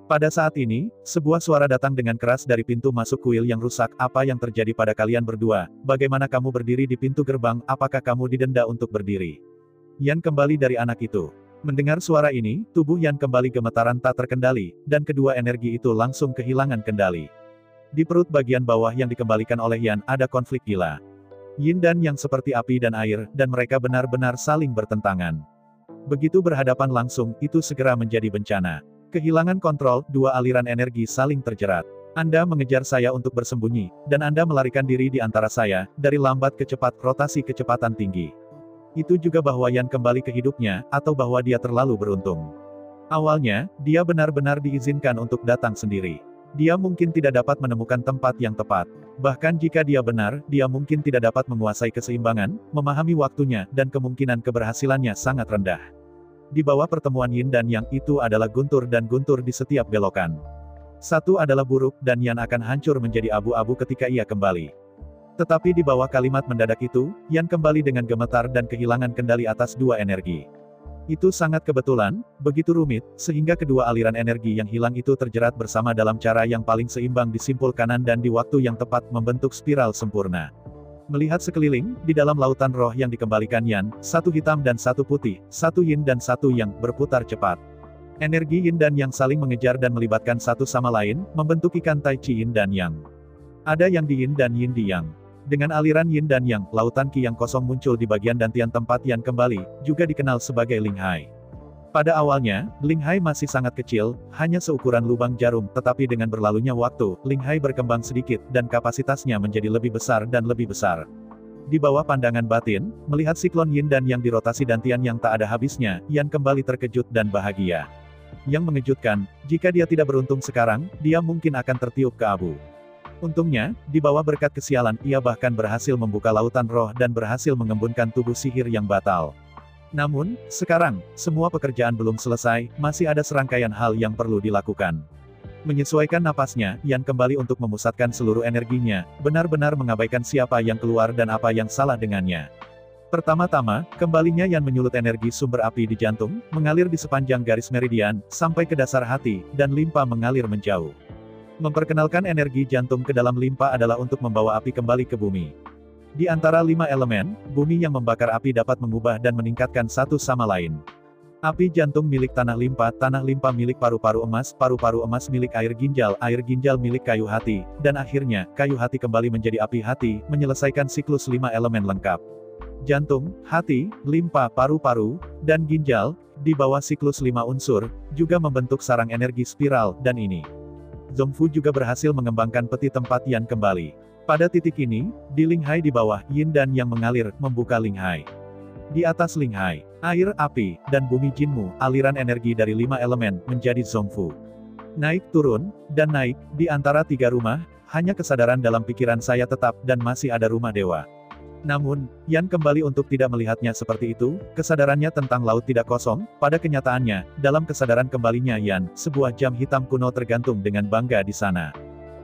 [SPEAKER 2] Pada saat ini, sebuah suara datang dengan keras dari pintu masuk kuil yang rusak. Apa yang terjadi pada kalian berdua? Bagaimana kamu berdiri di pintu gerbang? Apakah kamu didenda untuk berdiri? Yan kembali dari anak itu. Mendengar suara ini, tubuh Yan kembali gemetaran tak terkendali, dan kedua energi itu langsung kehilangan kendali. Di perut bagian bawah yang dikembalikan oleh Yan, ada konflik gila. Yin dan yang seperti api dan air, dan mereka benar-benar saling bertentangan. Begitu berhadapan langsung, itu segera menjadi bencana. Kehilangan kontrol, 2 aliran energi saling terjerat. Anda mengejar saya untuk bersembunyi, dan Anda melarikan diri di antara saya, dari lambat ke cepat, rotasi kecepatan tinggi. Itu juga bahwa Yan kembali ke hidupnya, atau bahwa dia terlalu beruntung. Awalnya, dia benar-benar diizinkan untuk datang sendiri. Dia mungkin tidak dapat menemukan tempat yang tepat. Bahkan jika dia benar, dia mungkin tidak dapat menguasai keseimbangan, memahami waktunya, dan kemungkinan keberhasilannya sangat rendah. Di bawah pertemuan yin dan yang, itu adalah guntur dan guntur di setiap belokan. Satu adalah buruk, dan Yan akan hancur menjadi abu-abu ketika ia kembali. Tetapi di bawah kalimat mendadak itu, Yan kembali dengan gemetar dan kehilangan kendali atas 2 energi. Itu sangat kebetulan, begitu rumit, sehingga kedua aliran energi yang hilang itu terjerat bersama dalam cara yang paling seimbang di simpul kanan dan di waktu yang tepat membentuk spiral sempurna. Melihat sekeliling, di dalam lautan roh yang dikembalikan Yan, 1 hitam dan 1 putih, 1 yin dan 1 yang, berputar cepat. Energi yin dan yang saling mengejar dan melibatkan satu sama lain, membentuk ikan tai chi yin dan yang. Ada yang di yin dan yin di yang. Dengan aliran yin dan yang, lautan qi yang kosong muncul di bagian dantian tempat Yan kembali, juga dikenal sebagai Ling Hai. Pada awalnya, Ling Hai masih sangat kecil, hanya seukuran lubang jarum, tetapi dengan berlalunya waktu, Ling Hai berkembang sedikit, dan kapasitasnya menjadi lebih besar dan lebih besar. Di bawah pandangan batin, melihat siklon yin dan yang dirotasi dantian yang tak ada habisnya, Yan kembali terkejut dan bahagia. Yang mengejutkan, jika dia tidak beruntung sekarang, dia mungkin akan tertiup ke abu. Untungnya, di bawah berkat kesialan, ia bahkan berhasil membuka lautan roh dan berhasil mengembunkan tubuh sihir yang batal. Namun, sekarang, semua pekerjaan belum selesai, masih ada serangkaian hal yang perlu dilakukan. Menyesuaikan napasnya, Yan kembali untuk memusatkan seluruh energinya, benar-benar mengabaikan siapa yang keluar dan apa yang salah dengannya. Pertama-tama, kembalinya Yan menyulut energi sumber api di jantung, mengalir di sepanjang garis meridian, sampai ke dasar hati, dan limpa mengalir menjauh. Memperkenalkan energi jantung ke dalam limpa adalah untuk membawa api kembali ke bumi. Di antara 5 elemen, bumi yang membakar api dapat mengubah dan meningkatkan satu sama lain. Api jantung milik tanah limpa milik paru-paru emas milik air ginjal milik kayu hati, dan akhirnya, kayu hati kembali menjadi api hati, menyelesaikan siklus 5 elemen lengkap. Jantung, hati, limpa, paru-paru, dan ginjal, di bawah siklus 5 unsur, juga membentuk sarang energi spiral, dan ini. Zongfu juga berhasil mengembangkan peti tempat Yan kembali. Pada titik ini, di Ling Hai di bawah, yin dan yang mengalir, membuka Ling Hai. Di atas Ling Hai, air, api, dan bumi Jinmu, aliran energi dari 5 elemen, menjadi Zongfu. Naik turun, dan naik, di antara 3 rumah, hanya kesadaran dalam pikiran saya tetap, dan masih ada rumah dewa. Namun, Yan kembali untuk tidak melihatnya seperti itu, kesadarannya tentang laut tidak kosong, pada kenyataannya, dalam kesadaran kembalinya Yan, sebuah jam hitam kuno tergantung dengan bangga di sana.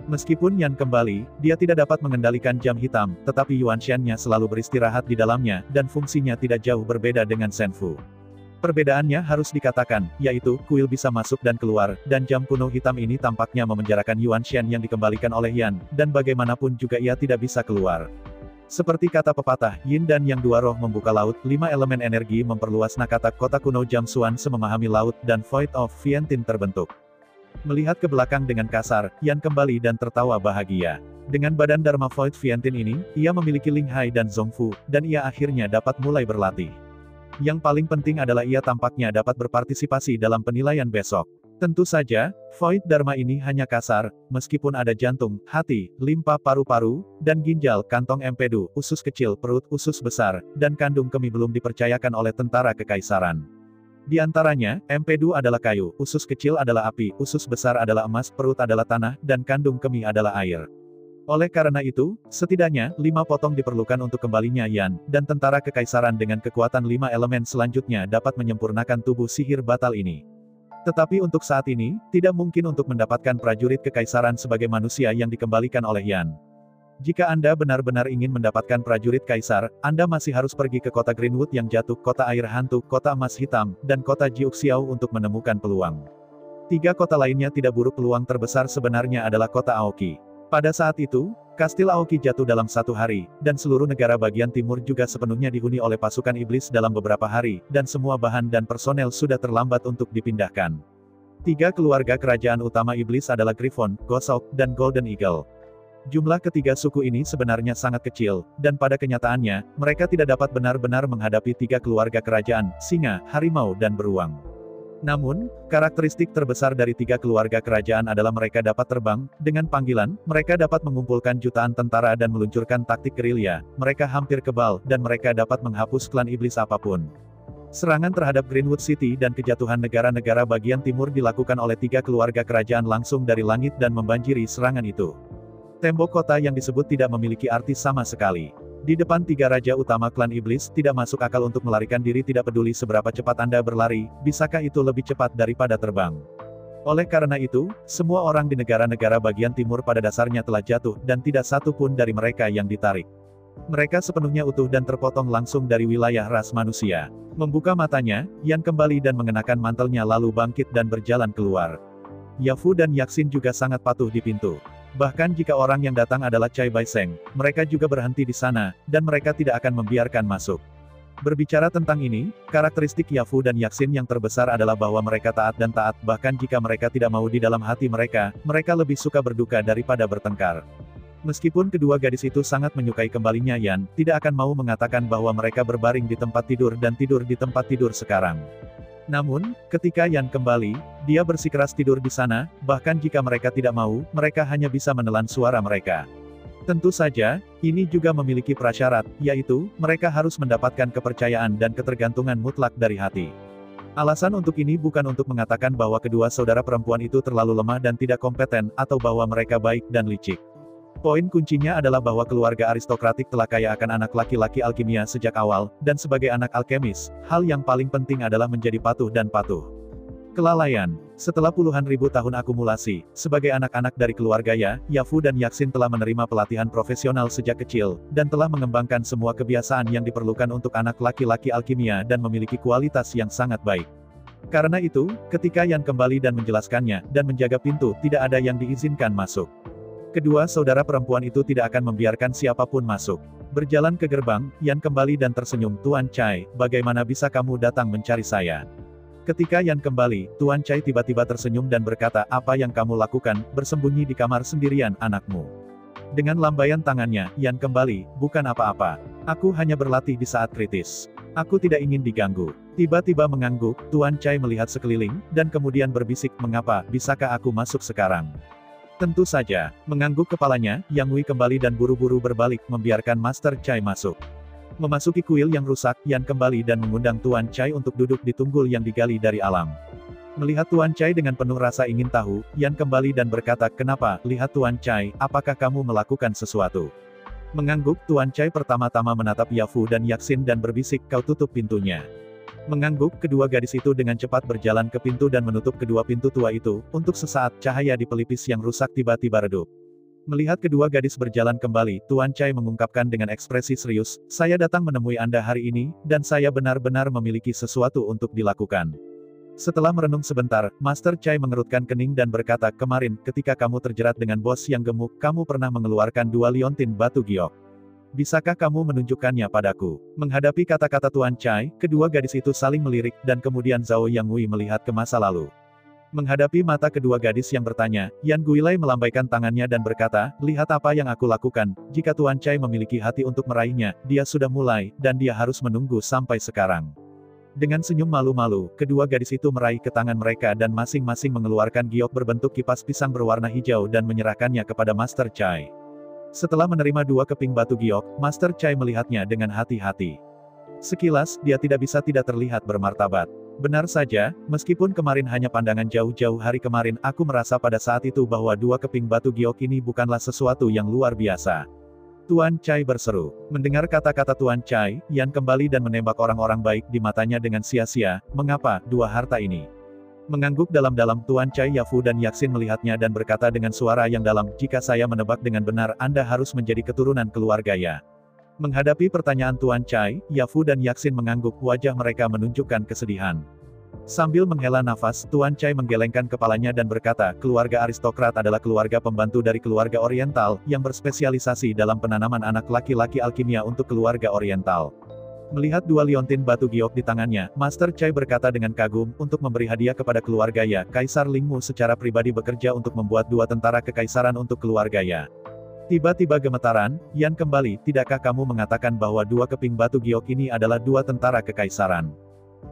[SPEAKER 2] Meskipun Yan kembali, dia tidak dapat mengendalikan jam hitam, tetapi Yuanshan-nya selalu beristirahat di dalamnya, dan fungsinya tidak jauh berbeda dengan Senfu. Perbedaannya harus dikatakan, yaitu, kuil bisa masuk dan keluar, dan jam kuno hitam ini tampaknya memenjarakan Yuanshan yang dikembalikan oleh Yan, dan bagaimanapun juga ia tidak bisa keluar. Seperti kata pepatah, Yin dan Yang dua roh membuka laut, 5 elemen energi memperluas Nakata kota kuno Jam Suan memahami laut dan Void of Vientiane terbentuk. Melihat ke belakang dengan kasar, Yan kembali dan tertawa bahagia. Dengan badan Dharma Void Vientiane ini, ia memiliki Ling Hai dan Zongfu, dan ia akhirnya dapat mulai berlatih. Yang paling penting adalah ia tampaknya dapat berpartisipasi dalam penilaian besok. Tentu saja, Void Dharma ini hanya kasar, meskipun ada jantung, hati, limpa paru-paru, dan ginjal, kantong empedu, usus kecil, perut, usus besar, dan kandung kemih belum dipercayakan oleh tentara kekaisaran. Di antaranya, empedu adalah kayu, usus kecil adalah api, usus besar adalah emas, perut adalah tanah, dan kandung kemih adalah air. Oleh karena itu, setidaknya, 5 potong diperlukan untuk kembalinya Yan, dan tentara kekaisaran dengan kekuatan 5 elemen selanjutnya dapat menyempurnakan tubuh sihir batal ini. Tetapi untuk saat ini, tidak mungkin untuk mendapatkan prajurit kekaisaran sebagai manusia yang dikembalikan oleh Yan. Jika Anda benar-benar ingin mendapatkan prajurit kaisar, Anda masih harus pergi ke kota Greenwood yang jatuh, kota air hantu, kota emas hitam, dan kota Jiuxiao untuk menemukan peluang. 3 kota lainnya tidak buruk. Peluang terbesar sebenarnya adalah kota Aoki. Pada saat itu, Kastil Aoki jatuh dalam 1 hari, dan seluruh negara bagian timur juga sepenuhnya dihuni oleh pasukan iblis dalam beberapa hari, dan semua bahan dan personel sudah terlambat untuk dipindahkan. 3 keluarga kerajaan utama iblis adalah Griffon, Goshawk, dan Golden Eagle. Jumlah ketiga suku ini sebenarnya sangat kecil, dan pada kenyataannya, mereka tidak dapat benar-benar menghadapi 3 keluarga kerajaan, singa, harimau dan beruang. Namun, karakteristik terbesar dari 3 keluarga kerajaan adalah mereka dapat terbang, dengan panggilan, mereka dapat mengumpulkan jutaan tentara dan meluncurkan taktik gerilya, mereka hampir kebal, dan mereka dapat menghapus klan iblis apapun. Serangan terhadap Greenwood City dan kejatuhan negara-negara bagian timur dilakukan oleh 3 keluarga kerajaan langsung dari langit dan membanjiri serangan itu. Tembok kota yang disebut tidak memiliki arti sama sekali. Di depan 3 raja utama klan iblis, tidak masuk akal untuk melarikan diri. Tidak peduli seberapa cepat Anda berlari, bisakah itu lebih cepat daripada terbang? Oleh karena itu, semua orang di negara-negara bagian timur pada dasarnya telah jatuh, dan tidak satu pun dari mereka yang ditarik. Mereka sepenuhnya utuh dan terpotong langsung dari wilayah ras manusia. Membuka matanya, Yan kembali dan mengenakan mantelnya lalu bangkit dan berjalan keluar. Yafu dan Yaxin juga sangat patuh di pintu. Bahkan jika orang yang datang adalah Cai Baiseng, mereka juga berhenti di sana, dan mereka tidak akan membiarkan masuk. Berbicara tentang ini, karakteristik Yafu dan Yaxin yang terbesar adalah bahwa mereka taat dan taat, bahkan jika mereka tidak mau di dalam hati mereka lebih suka berduka daripada bertengkar. Meskipun kedua gadis itu sangat menyukai kembalinya Yan, tidak akan mau mengatakan bahwa mereka berbaring di tempat tidur dan tidur di tempat tidur sekarang. Namun, ketika Yan kembali, dia bersikeras tidur di sana, bahkan jika mereka tidak mau, mereka hanya bisa menelan suara mereka. Tentu saja, ini juga memiliki prasyarat, yaitu, mereka harus mendapatkan kepercayaan dan ketergantungan mutlak dari hati. Alasan untuk ini bukan untuk mengatakan bahwa kedua saudara perempuan itu terlalu lemah dan tidak kompeten, atau bahwa mereka baik dan licik. Poin kuncinya adalah bahwa keluarga aristokratik telah kaya akan anak laki-laki alkimia sejak awal, dan sebagai anak alkemis, hal yang paling penting adalah menjadi patuh dan patuh. Kelalaian. Setelah puluhan ribu tahun akumulasi, sebagai anak-anak dari keluarga Yafu dan Yaxin telah menerima pelatihan profesional sejak kecil, dan telah mengembangkan semua kebiasaan yang diperlukan untuk anak laki-laki alkimia dan memiliki kualitas yang sangat baik. Karena itu, ketika Yan kembali dan menjelaskannya, dan menjaga pintu, tidak ada yang diizinkan masuk. Kedua saudara perempuan itu tidak akan membiarkan siapapun masuk. Berjalan ke gerbang, Yan kembali dan tersenyum. Tuan Cai, bagaimana bisa kamu datang mencari saya? Ketika Yan kembali, Tuan Cai tiba-tiba tersenyum dan berkata, apa yang kamu lakukan, bersembunyi di kamar sendirian, anakmu? Dengan lambaian tangannya, Yan kembali, bukan apa-apa. Aku hanya berlatih di saat kritis. Aku tidak ingin diganggu. Tiba-tiba mengangguk, Tuan Cai melihat sekeliling, dan kemudian berbisik, mengapa, bisakah aku masuk sekarang? Tentu saja, mengangguk kepalanya, Yang Wei kembali dan buru-buru berbalik, membiarkan Master Cai masuk. Memasuki kuil yang rusak, Yan kembali dan mengundang Tuan Cai untuk duduk di tunggul yang digali dari alam. Melihat Tuan Cai dengan penuh rasa ingin tahu, Yan kembali dan berkata, kenapa, lihat Tuan Cai, apakah kamu melakukan sesuatu? Mengangguk, Tuan Cai pertama-tama menatap Yafu dan Yaxin dan berbisik, kau tutup pintunya. Mengangguk, kedua gadis itu dengan cepat berjalan ke pintu dan menutup kedua pintu tua itu. Untuk sesaat, cahaya di pelipis yang rusak tiba-tiba redup. Melihat kedua gadis berjalan kembali, Tuan Chai mengungkapkan dengan ekspresi serius, "Saya datang menemui Anda hari ini, dan saya benar-benar memiliki sesuatu untuk dilakukan." Setelah merenung sebentar, Master Chai mengerutkan kening dan berkata, "Kemarin, ketika kamu terjerat dengan bos yang gemuk, kamu pernah mengeluarkan 2 liontin batu giok. Bisakah kamu menunjukkannya padaku?" Menghadapi kata-kata Tuan Chai, kedua gadis itu saling melirik, dan kemudian Zhao Yang Wei melihat ke masa lalu. Menghadapi mata kedua gadis yang bertanya, Yan Guilai melambaikan tangannya dan berkata, "Lihat apa yang aku lakukan, jika Tuan Chai memiliki hati untuk meraihnya, dia sudah mulai, dan dia harus menunggu sampai sekarang." Dengan senyum malu-malu, kedua gadis itu meraih ke tangan mereka dan masing-masing mengeluarkan giok berbentuk kipas pisang berwarna hijau dan menyerahkannya kepada Master Chai. Setelah menerima 2 keping batu giok, Master Chai melihatnya dengan hati-hati. Sekilas, dia tidak bisa tidak terlihat bermartabat. Benar saja, meskipun kemarin hanya pandangan jauh-jauh hari kemarin, aku merasa pada saat itu bahwa 2 keping batu giok ini bukanlah sesuatu yang luar biasa. Tuan Chai berseru. Mendengar kata-kata Tuan Chai, Yan kembali dan menembak orang-orang baik di matanya dengan sia-sia. "Mengapa, 2 harta ini?" Mengangguk dalam-dalam, Tuan Chai, Yafu dan Yaksin melihatnya dan berkata dengan suara yang dalam, "Jika saya menebak dengan benar, Anda harus menjadi keturunan keluarga Ya." Menghadapi pertanyaan Tuan Chai, Yafu dan Yaksin mengangguk, wajah mereka menunjukkan kesedihan. Sambil menghela nafas, Tuan Chai menggelengkan kepalanya dan berkata, "Keluarga aristokrat adalah keluarga pembantu dari keluarga Oriental, yang berspesialisasi dalam penanaman anak laki-laki alkimia untuk keluarga Oriental." Melihat 2 liontin batu giok di tangannya, Master Chai berkata dengan kagum, "Untuk memberi hadiah kepada keluarga Ya, Kaisar Lingmu secara pribadi bekerja untuk membuat 2 tentara kekaisaran untuk keluarga Ya." Tiba-tiba gemetaran, Yan kembali, "Tidakkah kamu mengatakan bahwa 2 keping batu giok ini adalah 2 tentara kekaisaran?"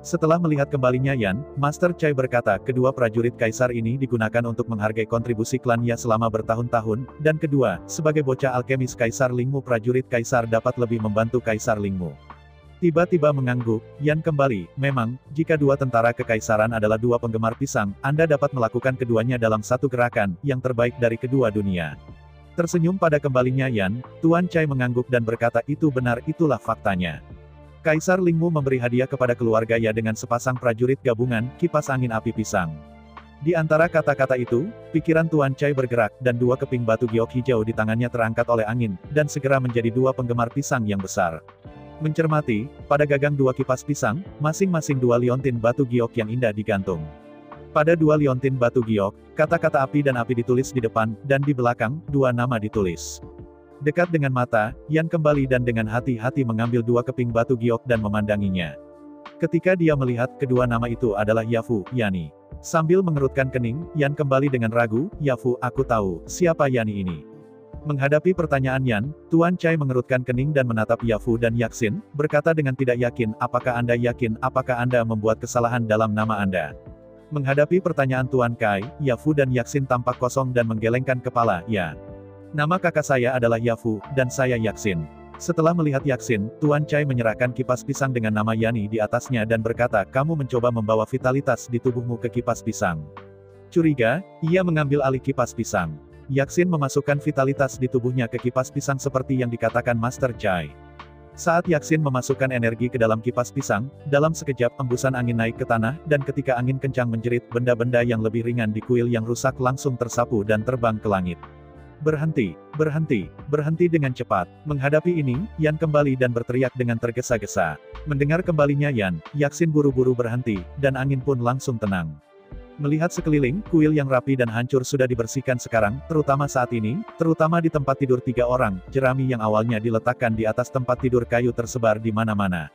[SPEAKER 2] Setelah melihat kembalinya Yan, Master Chai berkata, "Kedua prajurit kaisar ini digunakan untuk menghargai kontribusi klan Ya selama bertahun-tahun, dan kedua, sebagai bocah alkemis Kaisar Lingmu, prajurit kaisar dapat lebih membantu Kaisar Lingmu." Tiba-tiba mengangguk, Yan kembali, "Memang, jika 2 tentara kekaisaran adalah 2 penggemar pisang, Anda dapat melakukan keduanya dalam satu gerakan, yang terbaik dari kedua dunia." Tersenyum pada kembalinya Yan, Tuan Chai mengangguk dan berkata, "Itu benar, itulah faktanya." Kaisar Lingmu memberi hadiah kepada keluarga Ya dengan sepasang prajurit gabungan, kipas angin api pisang. Di antara kata-kata itu, pikiran Tuan Chai bergerak, dan 2 keping batu giok hijau di tangannya terangkat oleh angin, dan segera menjadi 2 penggemar pisang yang besar. Mencermati, pada gagang 2 kipas pisang, masing-masing 2 liontin batu giok yang indah digantung. Pada 2 liontin batu giok, kata-kata api dan api ditulis di depan, dan di belakang, 2 nama ditulis. Dekat dengan mata, Yan kembali dan dengan hati-hati mengambil 2 keping batu giok dan memandanginya. Ketika dia melihat kedua nama itu adalah Yafu, Yani. Sambil mengerutkan kening, Yan kembali dengan ragu, "Yafu, aku tahu, siapa Yani ini?" Menghadapi pertanyaan Yan, Tuan Chai mengerutkan kening dan menatap Yafu dan Yaksin, berkata dengan tidak yakin, "Apakah Anda yakin, apakah Anda membuat kesalahan dalam nama Anda?" Menghadapi pertanyaan Tuan Kai, Yafu dan Yaksin tampak kosong dan menggelengkan kepala, "Ya. Nama kakak saya adalah Yafu, dan saya Yaksin." Setelah melihat Yaksin, Tuan Chai menyerahkan kipas pisang dengan nama Yani di atasnya dan berkata, "Kamu mencoba membawa vitalitas di tubuhmu ke kipas pisang." Curiga, ia mengambil alih kipas pisang. Yaksin memasukkan vitalitas di tubuhnya ke kipas pisang seperti yang dikatakan Master Chai. Saat Yaksin memasukkan energi ke dalam kipas pisang, dalam sekejap embusan angin naik ke tanah, dan ketika angin kencang menjerit, benda-benda yang lebih ringan di kuil yang rusak langsung tersapu dan terbang ke langit. "Berhenti, berhenti, berhenti dengan cepat." Menghadapi ini, Yan kembali dan berteriak dengan tergesa-gesa. Mendengar kembalinya Yan, Yaksin buru-buru berhenti, dan angin pun langsung tenang. Melihat sekeliling, kuil yang rapi dan hancur sudah dibersihkan sekarang, terutama saat ini, terutama di tempat tidur 3 orang, jerami yang awalnya diletakkan di atas tempat tidur kayu tersebar di mana-mana.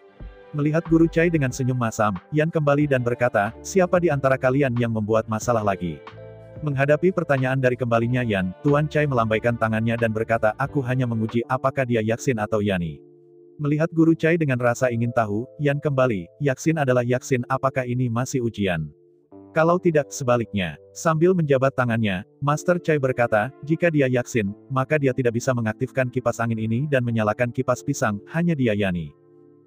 [SPEAKER 2] Melihat Guru Chai dengan senyum masam, Yan kembali dan berkata, "Siapa di antara kalian yang membuat masalah lagi?" Menghadapi pertanyaan dari kembalinya Yan, Tuan Chai melambaikan tangannya dan berkata, "Aku hanya menguji apakah dia Yaksin atau Yani." Melihat Guru Chai dengan rasa ingin tahu, Yan kembali, "Yaksin adalah Yaksin, apakah ini masih ujian? Kalau tidak, sebaliknya." Sambil menjabat tangannya, Master Chai berkata, "Jika dia Yaksin, maka dia tidak bisa mengaktifkan kipas angin ini dan menyalakan kipas pisang, hanya dia Yani."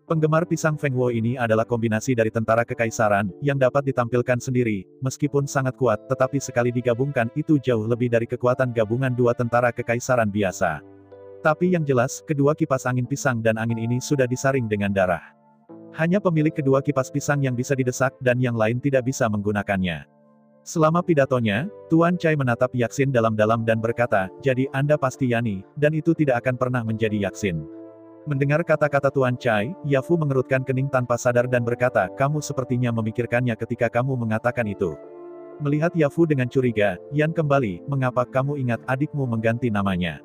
[SPEAKER 2] Penggemar pisang Feng Wo ini adalah kombinasi dari tentara kekaisaran, yang dapat ditampilkan sendiri, meskipun sangat kuat, tetapi sekali digabungkan, itu jauh lebih dari kekuatan gabungan 2 tentara kekaisaran biasa. Tapi yang jelas, kedua kipas angin pisang dan angin ini sudah disaring dengan darah. Hanya pemilik kedua kipas pisang yang bisa didesak, dan yang lain tidak bisa menggunakannya. Selama pidatonya, Tuan Chai menatap Yaksin dalam-dalam dan berkata, jadi Anda pasti Yani, dan itu tidak akan pernah menjadi Yaksin. Mendengar kata-kata Tuan Chai, Yafu mengerutkan kening tanpa sadar dan berkata, kamu sepertinya memikirkannya ketika kamu mengatakan itu. Melihat Yafu dengan curiga, Yan kembali, mengapa kamu ingat adikmu mengganti namanya?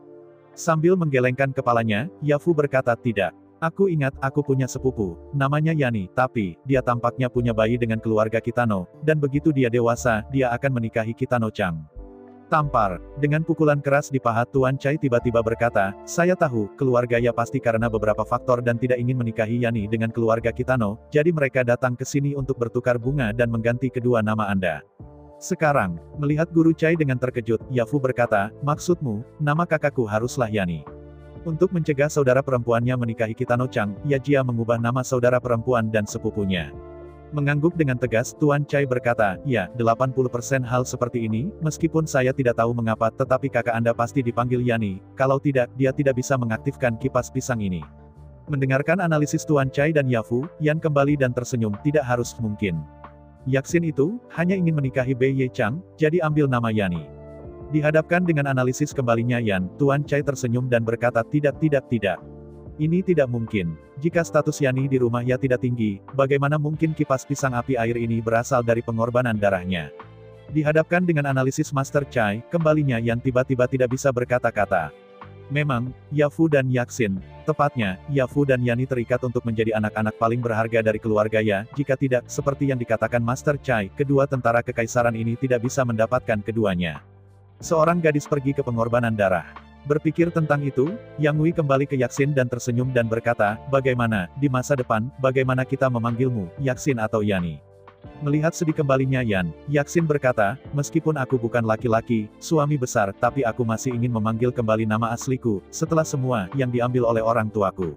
[SPEAKER 2] Sambil menggelengkan kepalanya, Yafu berkata tidak. Aku ingat aku punya sepupu, namanya Yani, tapi, dia tampaknya punya bayi dengan keluarga Kitano, dan begitu dia dewasa, dia akan menikahi Kitano-chan. Tampar, dengan pukulan keras di paha Tuan Chai tiba-tiba berkata, saya tahu, keluarga ya pasti karena beberapa faktor dan tidak ingin menikahi Yani dengan keluarga Kitano, jadi mereka datang ke sini untuk bertukar bunga dan mengganti kedua nama Anda. Sekarang, melihat Guru Chai dengan terkejut, Yafu berkata, maksudmu, nama kakakku haruslah Yani. Untuk mencegah saudara perempuannya menikahi Kitano-chan, Yajia mengubah nama saudara perempuan dan sepupunya. Mengangguk dengan tegas, Tuan Chai berkata, ya, 80% hal seperti ini, meskipun saya tidak tahu mengapa, tetapi kakak Anda pasti dipanggil Yani, kalau tidak, dia tidak bisa mengaktifkan kipas pisang ini. Mendengarkan analisis Tuan Chai dan Yafu, Yan kembali dan tersenyum, tidak harus mungkin. Yaksin itu, hanya ingin menikahi Bei Ye Chang, jadi ambil nama Yani. Dihadapkan dengan analisis kembalinya Yan, Tuan Chai tersenyum dan berkata tidak. Ini tidak mungkin. Jika status Yani di rumah ya tidak tinggi, bagaimana mungkin kipas pisang api air ini berasal dari pengorbanan darahnya? Dihadapkan dengan analisis Master Chai, kembalinya Yan tiba-tiba tidak bisa berkata-kata. Memang, Yafu dan Yaksin, tepatnya, Yafu dan Yani terikat untuk menjadi anak-anak paling berharga dari keluarga ya, jika tidak, seperti yang dikatakan Master Chai, kedua tentara kekaisaran ini tidak bisa mendapatkan keduanya. Seorang gadis pergi ke pengorbanan darah. Berpikir tentang itu, Yang Wei kembali ke Yaksin dan tersenyum dan berkata, bagaimana, di masa depan, bagaimana kita memanggilmu, Yaksin atau Yani? Melihat sedih kembalinya Yan, Yaksin berkata, meskipun aku bukan laki-laki, suami besar, tapi aku masih ingin memanggil kembali nama asliku, setelah semua yang diambil oleh orang tuaku.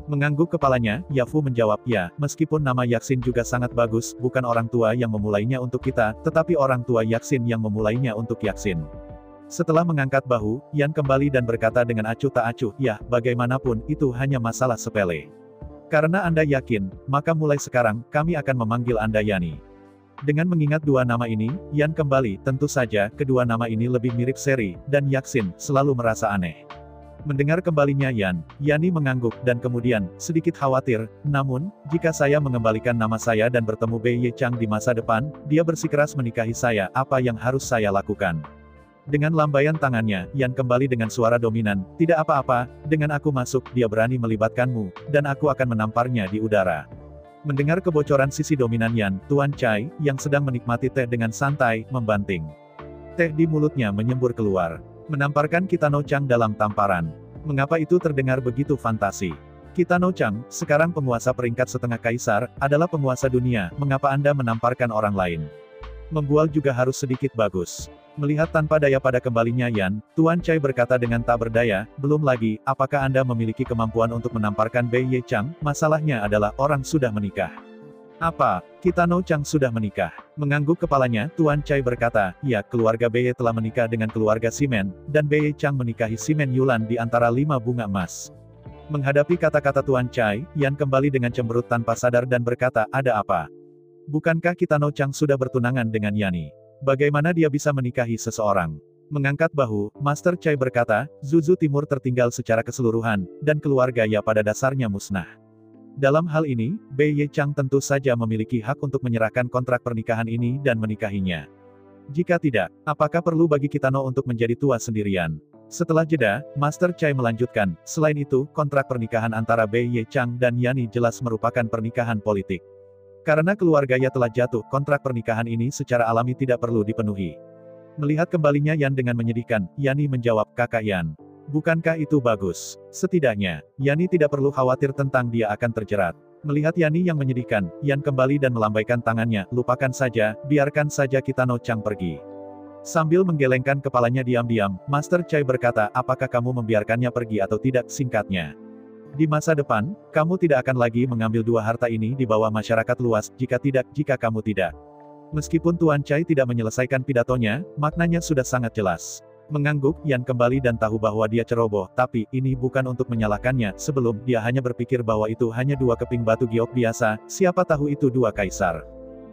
[SPEAKER 2] Mengangguk kepalanya, Yafu menjawab, ya, meskipun nama Yaksin juga sangat bagus, bukan orang tua yang memulainya untuk kita, tetapi orang tua Yaksin yang memulainya untuk Yaksin. Setelah mengangkat bahu, Yan kembali dan berkata dengan acuh tak acuh, ya, bagaimanapun, itu hanya masalah sepele. Karena Anda yakin, maka mulai sekarang, kami akan memanggil Anda Yani. Dengan mengingat dua nama ini, Yan kembali, tentu saja, kedua nama ini lebih mirip Seri, dan Yaksin, selalu merasa aneh. Mendengar kembalinya Yan, Yani mengangguk, dan kemudian, sedikit khawatir, namun, jika saya mengembalikan nama saya dan bertemu Bei Ye Chang di masa depan, dia bersikeras menikahi saya, apa yang harus saya lakukan? Dengan lambaian tangannya, Yan kembali dengan suara dominan, tidak apa-apa, dengan aku masuk, dia berani melibatkanmu, dan aku akan menamparnya di udara. Mendengar kebocoran sisi dominan Yan, Tuan Chai, yang sedang menikmati teh dengan santai, membanting. Teh di mulutnya menyembur keluar. Menamparkan Kitano-chan dalam tamparan. Mengapa itu terdengar begitu fantasi? Kitano-chan, sekarang penguasa peringkat setengah kaisar, adalah penguasa dunia, mengapa Anda menamparkan orang lain? Membual juga harus sedikit bagus. Melihat tanpa daya pada kembalinya Yan, Tuan Chai berkata dengan tak berdaya, belum lagi, apakah Anda memiliki kemampuan untuk menamparkan Bei Ye Chang? Masalahnya adalah orang sudah menikah. Apa? Kitano-chan sudah menikah. Mengangguk kepalanya, Tuan Chai berkata, ya, keluarga Bei telah menikah dengan keluarga Simen, dan Bei Chang menikahi Simen Yulan di antara 5 bunga emas. Menghadapi kata-kata Tuan Chai, Yan kembali dengan cemberut tanpa sadar dan berkata, ada apa? Bukankah Kitano-chan sudah bertunangan dengan Yani? Bagaimana dia bisa menikahi seseorang? Mengangkat bahu, Master Chai berkata, Zuzu Timur tertinggal secara keseluruhan, dan keluarga ya pada dasarnya musnah. Dalam hal ini, Bei Ye Chang tentu saja memiliki hak untuk menyerahkan kontrak pernikahan ini dan menikahinya. Jika tidak, apakah perlu bagi Kitano untuk menjadi tua sendirian? Setelah jeda, Master Chai melanjutkan, selain itu, kontrak pernikahan antara Bei Ye Chang dan Yani jelas merupakan pernikahan politik. Karena keluarganya telah jatuh, kontrak pernikahan ini secara alami tidak perlu dipenuhi. Melihat kembalinya Yan dengan menyedihkan, Yani menjawab, kakak Yan. Bukankah itu bagus? Setidaknya, Yani tidak perlu khawatir tentang dia akan terjerat. Melihat Yani yang menyedihkan, Yan kembali dan melambaikan tangannya, lupakan saja, biarkan saja Kitano-chan pergi. Sambil menggelengkan kepalanya diam-diam, Master Chai berkata, apakah kamu membiarkannya pergi atau tidak, singkatnya. Di masa depan, kamu tidak akan lagi mengambil dua harta ini di bawah masyarakat luas, jika kamu tidak. Meskipun Tuan Chai tidak menyelesaikan pidatonya, maknanya sudah sangat jelas. Mengangguk, Yan kembali dan tahu bahwa dia ceroboh, tapi, ini bukan untuk menyalahkannya, sebelum, dia hanya berpikir bahwa itu hanya dua keping batu giok biasa, siapa tahu itu dua kaisar.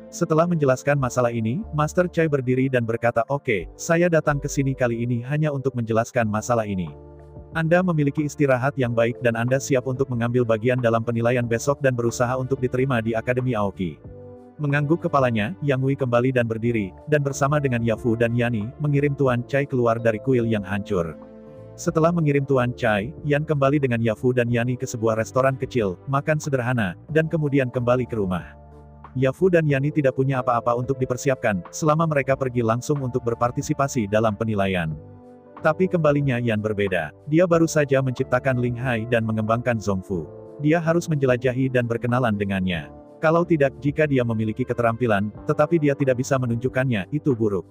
[SPEAKER 2] Setelah menjelaskan masalah ini, Master Chai berdiri dan berkata, "Oke, saya datang ke sini kali ini hanya untuk menjelaskan masalah ini. Anda memiliki istirahat yang baik dan Anda siap untuk mengambil bagian dalam penilaian besok dan berusaha untuk diterima di Akademi Aoki." Mengangguk kepalanya, Yang Wei kembali dan berdiri, dan bersama dengan Yafu dan Yani, mengirim Tuan Chai keluar dari kuil yang hancur. Setelah mengirim Tuan Chai, Yan kembali dengan Yafu dan Yani ke sebuah restoran kecil, makan sederhana, dan kemudian kembali ke rumah. Yafu dan Yani tidak punya apa-apa untuk dipersiapkan, selama mereka pergi langsung untuk berpartisipasi dalam penilaian. Tapi kembalinya Yan berbeda. Dia baru saja menciptakan Ling Hai dan mengembangkan Zongfu. Dia harus menjelajahi dan berkenalan dengannya. Kalau tidak, jika dia memiliki keterampilan, tetapi dia tidak bisa menunjukkannya, itu buruk.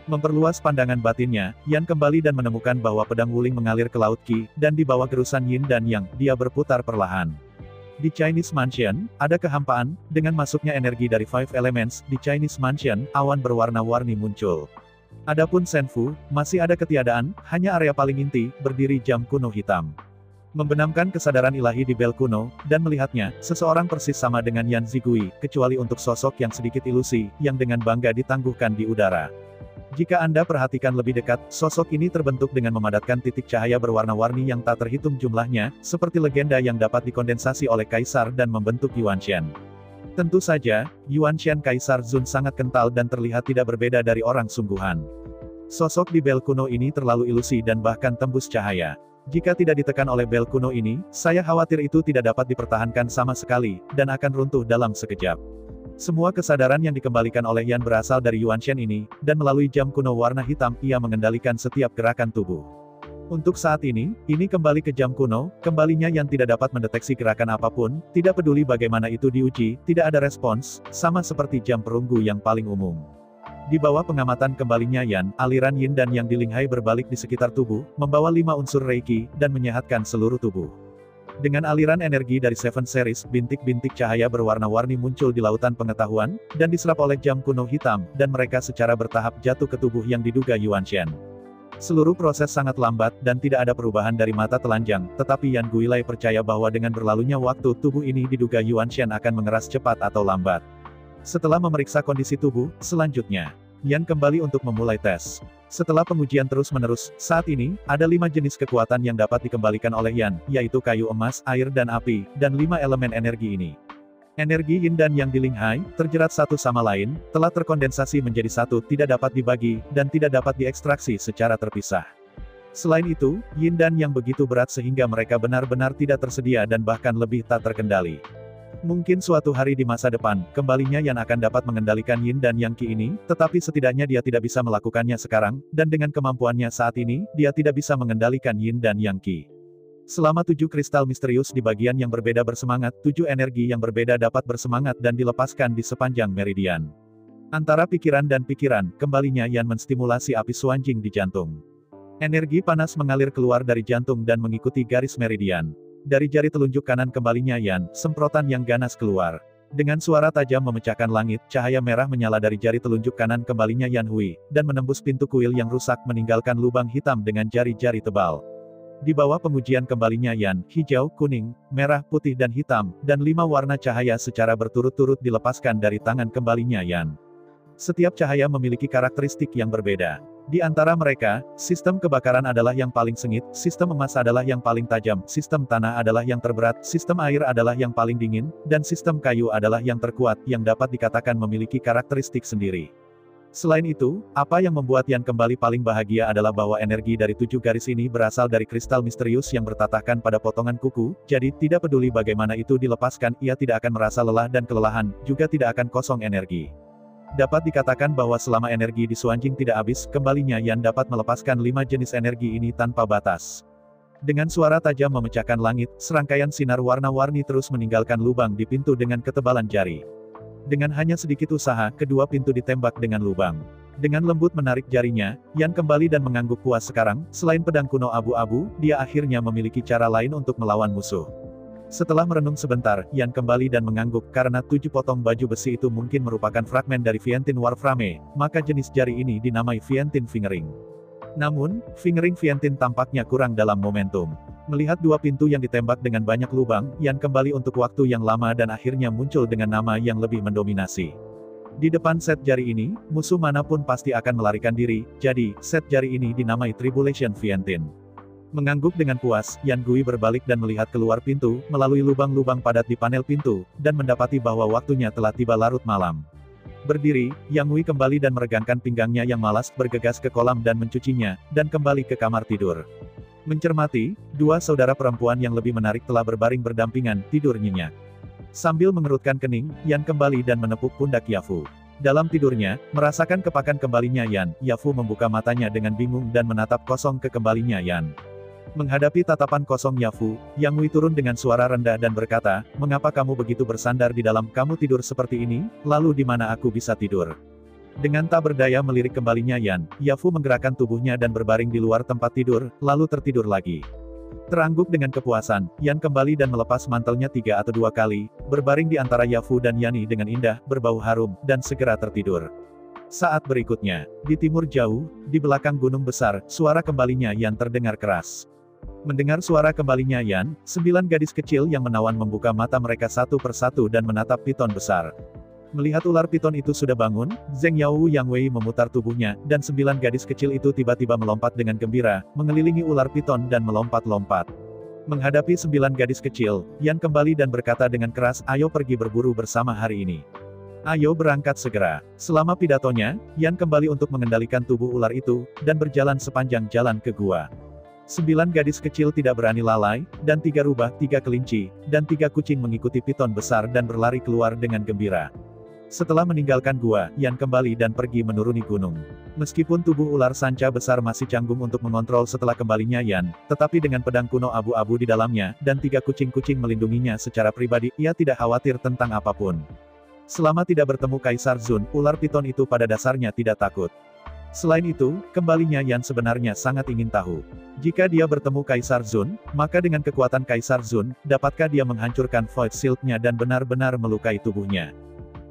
[SPEAKER 2] Memperluas pandangan batinnya, Yan kembali dan menemukan bahwa pedang Wuling mengalir ke Laut Qi, dan di bawah gerusan Yin dan Yang, dia berputar perlahan. Di Chinese Mansion, ada kehampaan, dengan masuknya energi dari Five Elements, di Chinese Mansion, awan berwarna-warni muncul. Adapun Senfu, masih ada ketiadaan, hanya area paling inti, berdiri jam kuno hitam. Membenamkan kesadaran ilahi di bel kuno, dan melihatnya, seseorang persis sama dengan Yan Zigui, kecuali untuk sosok yang sedikit ilusi, yang dengan bangga ditangguhkan di udara. Jika Anda perhatikan lebih dekat, sosok ini terbentuk dengan memadatkan titik cahaya berwarna-warni yang tak terhitung jumlahnya, seperti legenda yang dapat dikondensasi oleh Kaisar dan membentuk Yuanshan. Tentu saja, Yuanshan Kaisar Zun sangat kental dan terlihat tidak berbeda dari orang sungguhan. Sosok di bel kuno ini terlalu ilusi dan bahkan tembus cahaya. Jika tidak ditekan oleh bel kuno ini, saya khawatir itu tidak dapat dipertahankan sama sekali, dan akan runtuh dalam sekejap. Semua kesadaran yang dikembalikan oleh Yan berasal dari Yuanshan ini, dan melalui jam kuno warna hitam, ia mengendalikan setiap gerakan tubuh. Untuk saat ini kembali ke jam kuno, kembalinya Yan tidak dapat mendeteksi gerakan apapun, tidak peduli bagaimana itu diuji, tidak ada respons, sama seperti jam perunggu yang paling umum. Di bawah pengamatan kembalinya Yan, aliran Yin dan Yang di Ling Hai berbalik di sekitar tubuh, membawa 5 unsur Reiki, dan menyehatkan seluruh tubuh. Dengan aliran energi dari Seven Series, bintik-bintik cahaya berwarna-warni muncul di lautan pengetahuan, dan diserap oleh jam kuno hitam, dan mereka secara bertahap jatuh ke tubuh yang diduga Yuanshan. Seluruh proses sangat lambat, dan tidak ada perubahan dari mata telanjang, tetapi Yan Guilai percaya bahwa dengan berlalunya waktu, tubuh ini diduga Yuanshan akan mengeras cepat atau lambat. Setelah memeriksa kondisi tubuh, selanjutnya, Yan kembali untuk memulai tes. Setelah pengujian terus-menerus, saat ini, ada 5 jenis kekuatan yang dapat dikembalikan oleh Yan, yaitu kayu emas, air dan api, dan 5 elemen energi ini. Energi Yin dan Yang di Ling Hai, terjerat satu sama lain, telah terkondensasi menjadi satu, tidak dapat dibagi, dan tidak dapat diekstraksi secara terpisah. Selain itu, Yin dan Yang begitu berat sehingga mereka benar-benar tidak tersedia dan bahkan lebih tak terkendali. Mungkin suatu hari di masa depan, kembalinya Yan akan dapat mengendalikan Yin dan Yang Qi ini, tetapi setidaknya dia tidak bisa melakukannya sekarang, dan dengan kemampuannya saat ini, dia tidak bisa mengendalikan Yin dan Yang Qi. Selama 7 kristal misterius di bagian yang berbeda bersemangat, 7 energi yang berbeda dapat bersemangat dan dilepaskan di sepanjang meridian. Antara pikiran dan pikiran, kembalinya Yan menstimulasi api Suanjing di jantung. Energi panas mengalir keluar dari jantung dan mengikuti garis meridian. Dari jari telunjuk kanan kembalinya Yan, semprotan yang ganas keluar. Dengan suara tajam memecahkan langit, cahaya merah menyala dari jari telunjuk kanan kembalinya Yan Hui, dan menembus pintu kuil yang rusak meninggalkan lubang hitam dengan jari-jari tebal. Di bawah pengujian kembalinya Yan, hijau, kuning, merah, putih dan hitam, dan 5 warna cahaya secara berturut-turut dilepaskan dari tangan kembalinya Yan. Setiap cahaya memiliki karakteristik yang berbeda. Di antara mereka, sistem kebakaran adalah yang paling sengit, sistem emas adalah yang paling tajam, sistem tanah adalah yang terberat, sistem air adalah yang paling dingin, dan sistem kayu adalah yang terkuat, yang dapat dikatakan memiliki karakteristik sendiri. Selain itu, apa yang membuat Yan kembali paling bahagia adalah bahwa energi dari 7 garis ini berasal dari kristal misterius yang bertatahkan pada potongan kuku, jadi tidak peduli bagaimana itu dilepaskan, ia tidak akan merasa lelah dan kelelahan, juga tidak akan kosong energi. Dapat dikatakan bahwa selama energi di Suanjing tidak habis, kembalinya Yan dapat melepaskan 5 jenis energi ini tanpa batas. Dengan suara tajam memecahkan langit, serangkaian sinar warna-warni terus meninggalkan lubang di pintu dengan ketebalan jari. Dengan hanya sedikit usaha, kedua pintu ditembak dengan lubang. Dengan lembut menarik jarinya, Yan kembali dan mengangguk puas sekarang, selain pedang kuno abu-abu, dia akhirnya memiliki cara lain untuk melawan musuh. Setelah merenung sebentar, Yan kembali dan mengangguk, karena 7 potong baju besi itu mungkin merupakan fragmen dari Vientiane Warframe, maka jenis jari ini dinamai Vientiane Fingering. Namun, Fingering Vientiane tampaknya kurang dalam momentum. Melihat 2 pintu yang ditembak dengan banyak lubang, Yan kembali untuk waktu yang lama dan akhirnya muncul dengan nama yang lebih mendominasi. Di depan set jari ini, musuh manapun pasti akan melarikan diri, jadi, set jari ini dinamai Tribulation Vientin. Mengangguk dengan puas, Yan Gui berbalik dan melihat keluar pintu, melalui lubang-lubang padat di panel pintu, dan mendapati bahwa waktunya telah tiba larut malam. Berdiri, Yang Wei kembali dan meregangkan pinggangnya yang malas, bergegas ke kolam dan mencucinya, dan kembali ke kamar tidur. Mencermati, dua saudara perempuan yang lebih menarik telah berbaring berdampingan, tidur nyenyak. Sambil mengerutkan kening, Yan kembali dan menepuk pundak Yafu. Dalam tidurnya, merasakan kepakan kembalinya Yan, Yafu membuka matanya dengan bingung dan menatap kosong ke kembalinya Yan. Menghadapi tatapan kosong Yafu, Yang Wei turun dengan suara rendah dan berkata, "Mengapa kamu begitu bersandar di dalam kamu tidur seperti ini? Lalu di mana aku bisa tidur?" Dengan tak berdaya melirik kembalinya Yan, Yafu menggerakkan tubuhnya dan berbaring di luar tempat tidur, lalu tertidur lagi. Terangguk dengan kepuasan, Yan kembali dan melepas mantelnya 3 atau 2 kali, berbaring di antara Yafu dan Yani dengan indah, berbau harum, dan segera tertidur. Saat berikutnya, di timur jauh, di belakang gunung besar, suara kembalinya Yan terdengar keras. Mendengar suara kembalinya Yan, 9 gadis kecil yang menawan membuka mata mereka satu persatu dan menatap piton besar. Melihat ular piton itu sudah bangun, Zheng Yao Yang Wei memutar tubuhnya, dan 9 gadis kecil itu tiba-tiba melompat dengan gembira, mengelilingi ular piton dan melompat-lompat. Menghadapi 9 gadis kecil, Yan kembali dan berkata dengan keras, "Ayo pergi berburu bersama hari ini. Ayo berangkat segera." Selama pidatonya, Yan kembali untuk mengendalikan tubuh ular itu, dan berjalan sepanjang jalan ke gua. 9 gadis kecil tidak berani lalai, dan 3 rubah, 3 kelinci, dan 3 kucing mengikuti piton besar dan berlari keluar dengan gembira. Setelah meninggalkan gua, Yan kembali dan pergi menuruni gunung. Meskipun tubuh ular sanca besar masih canggung untuk mengontrol setelah kembalinya Yan, tetapi dengan pedang kuno abu-abu di dalamnya, dan 3 kucing-kucing melindunginya secara pribadi, ia tidak khawatir tentang apapun. Selama tidak bertemu Kaisar Zun, ular piton itu pada dasarnya tidak takut. Selain itu, kembalinya Yan sebenarnya sangat ingin tahu. Jika dia bertemu Kaisar Zun, maka dengan kekuatan Kaisar Zun, dapatkah dia menghancurkan Void Shield-nya dan benar-benar melukai tubuhnya?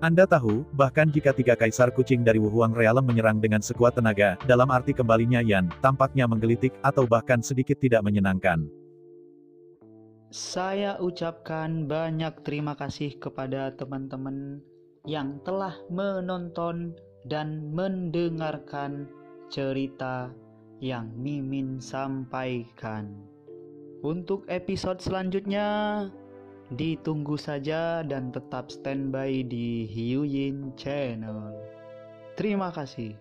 [SPEAKER 2] Anda tahu, bahkan jika 3 Kaisar Kucing dari Wuhuang Realm menyerang dengan sekuat tenaga, dalam arti kembalinya Yan, tampaknya menggelitik, atau bahkan sedikit tidak menyenangkan.
[SPEAKER 1] Saya ucapkan banyak terima kasih kepada teman-teman yang telah menonton dan mendengarkan cerita yang Mimin sampaikan. Untuk episode selanjutnya, ditunggu saja dan tetap standby di Hiu Yin Channel. Terima kasih.